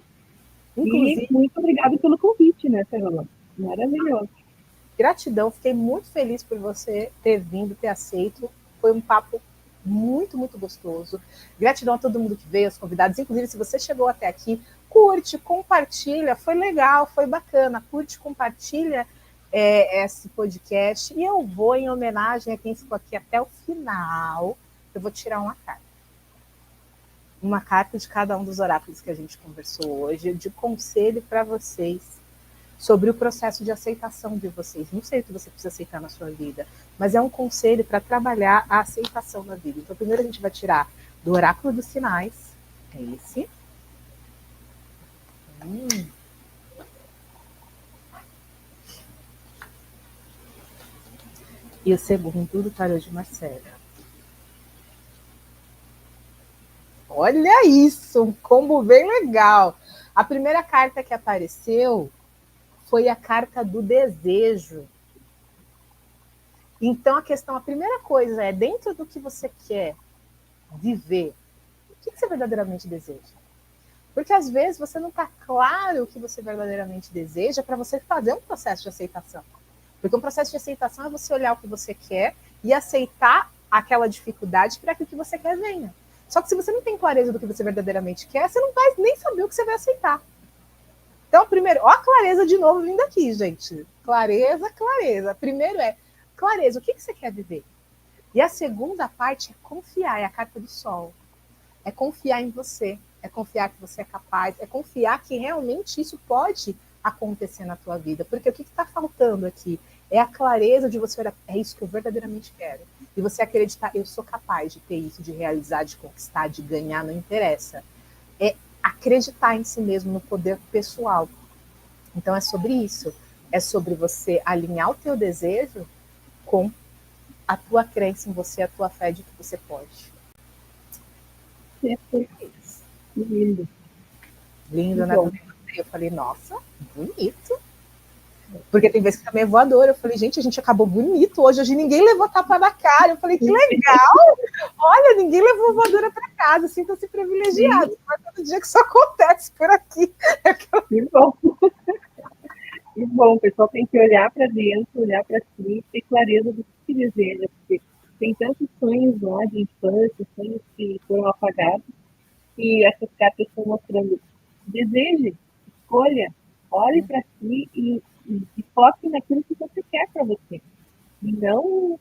E Inclusive, muito obrigada pelo convite, né, Fernanda? Maravilhoso. gratidão, fiquei muito feliz por você ter vindo, ter aceito. Foi um papo muito, muito gostoso. Gratidão a todo mundo que veio, aos convidados. Inclusive, se você chegou até aqui, curte, compartilha. Foi legal, foi bacana. Curte, compartilha esse podcast. E eu vou, em homenagem a quem ficou aqui até o final, eu vou tirar uma carta. Uma carta de cada um dos oráculos que a gente conversou hoje, de conselho para vocês sobre o processo de aceitação de vocês. Não sei o que você precisa aceitar na sua vida, mas é um conselho para trabalhar a aceitação na vida. Então, primeiro a gente vai tirar do oráculo dos sinais, é esse. E o segundo do tarô de Marcela. Olha isso, um combo bem legal. A primeira carta que apareceu foi a carta do desejo. Então, a primeira coisa é, dentro do que você quer viver, o que você verdadeiramente deseja? Porque às vezes você não está claro o que você verdadeiramente deseja para você fazer um processo de aceitação. Porque um processo de aceitação é você olhar o que você quer e aceitar aquela dificuldade para que o que você quer venha. Só que se você não tem clareza do que você verdadeiramente quer, você não vai nem saber o que você vai aceitar. Então, primeiro, ó a clareza de novo vindo aqui, gente. Clareza, clareza. Primeiro é clareza, o que você quer viver? E a segunda parte é confiar, é a carta do sol. É confiar em você, é confiar que você é capaz, é confiar que realmente isso pode acontecer na tua vida. Porque o que está faltando aqui é a clareza de você olhar, é isso que eu verdadeiramente quero. E você acreditar, eu sou capaz de ter isso, de realizar, de conquistar, de ganhar, não interessa. É acreditar em si mesmo, no poder pessoal. Então é sobre isso. É sobre você alinhar o teu desejo com a tua crença em você, a tua fé de que você pode. Lindo. Lindo, né? Eu falei, nossa, bonito. Porque tem vezes que também é voador. Eu falei, gente, a gente acabou bonito hoje ninguém levou tapa na cara. Eu falei, que legal! Olha, ninguém levou voadora para casa, sintam-se privilegiados. Mas todo dia que isso acontece por aqui. Que bom. Que bom, o pessoal tem que olhar para dentro, olhar para si, ter clareza do que deseja, porque tem tantos sonhos lá de infância, sonhos que foram apagados, e essas cartas estão mostrando. Deseje, escolha, olhe para si e foque naquilo que você quer para você. E não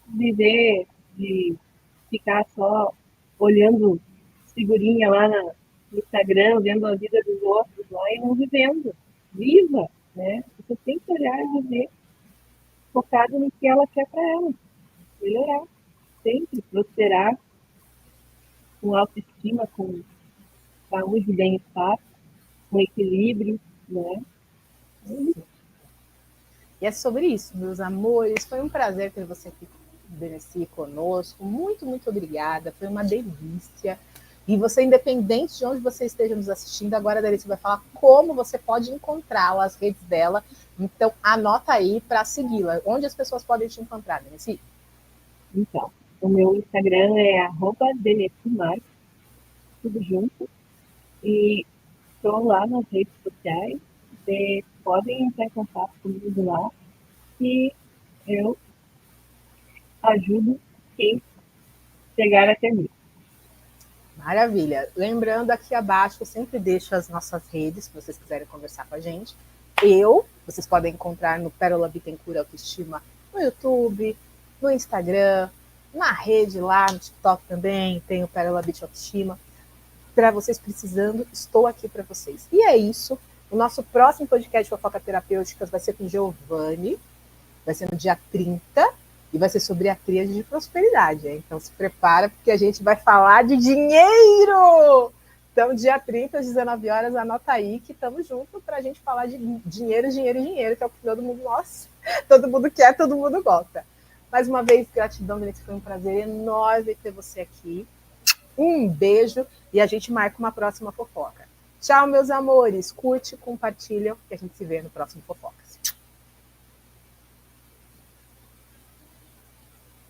viver de ficar só olhando figurinha lá no Instagram, vendo a vida dos outros lá e não vivendo. Viva, né? Você tem que olhar e viver focado no que ela quer para ela. Melhorar, sempre prosperar, com autoestima, com saúde, bem-estar, com equilíbrio, né? E é sobre isso, meus amores. Foi um prazer ter você aqui conosco. Muito, muito obrigada. Foi uma delícia. E você, independente de onde você esteja nos assistindo, agora a Delícia vai falar como você pode encontrá-la, as redes dela. Então, anota aí para segui-la. Onde as pessoas podem te encontrar, Delícia? Então, o meu Instagram é @delecimar, tudo junto. E estou lá nas redes sociais, vocês podem entrar em contato comigo lá e eu ajudo quem chegar até mim. Maravilha. Lembrando, aqui abaixo eu sempre deixo as nossas redes, se vocês quiserem conversar com a gente. Vocês podem encontrar no Pérola Bittencourt Autoestima no YouTube, no Instagram, na rede lá, no TikTok também, tem o Pérola Bit Autoestima. Para vocês precisando, estou aqui para vocês. E é isso. O nosso próximo podcast de Fofoca Terapêuticas vai ser com Giovanni, vai ser no dia 30, e vai ser sobre a tríade de prosperidade. Hein? Então se prepara, porque a gente vai falar de dinheiro! Então, dia 30, às 19 horas, anota aí que estamos juntos para a gente falar de dinheiro, dinheiro e dinheiro, que é o que todo mundo gosta, todo mundo quer, todo mundo gosta. Mais uma vez, gratidão, Denise, foi um prazer enorme ter você aqui. Um beijo e a gente marca uma próxima fofoca. Tchau, meus amores. Curte, compartilha, que a gente se vê no próximo Fofocas.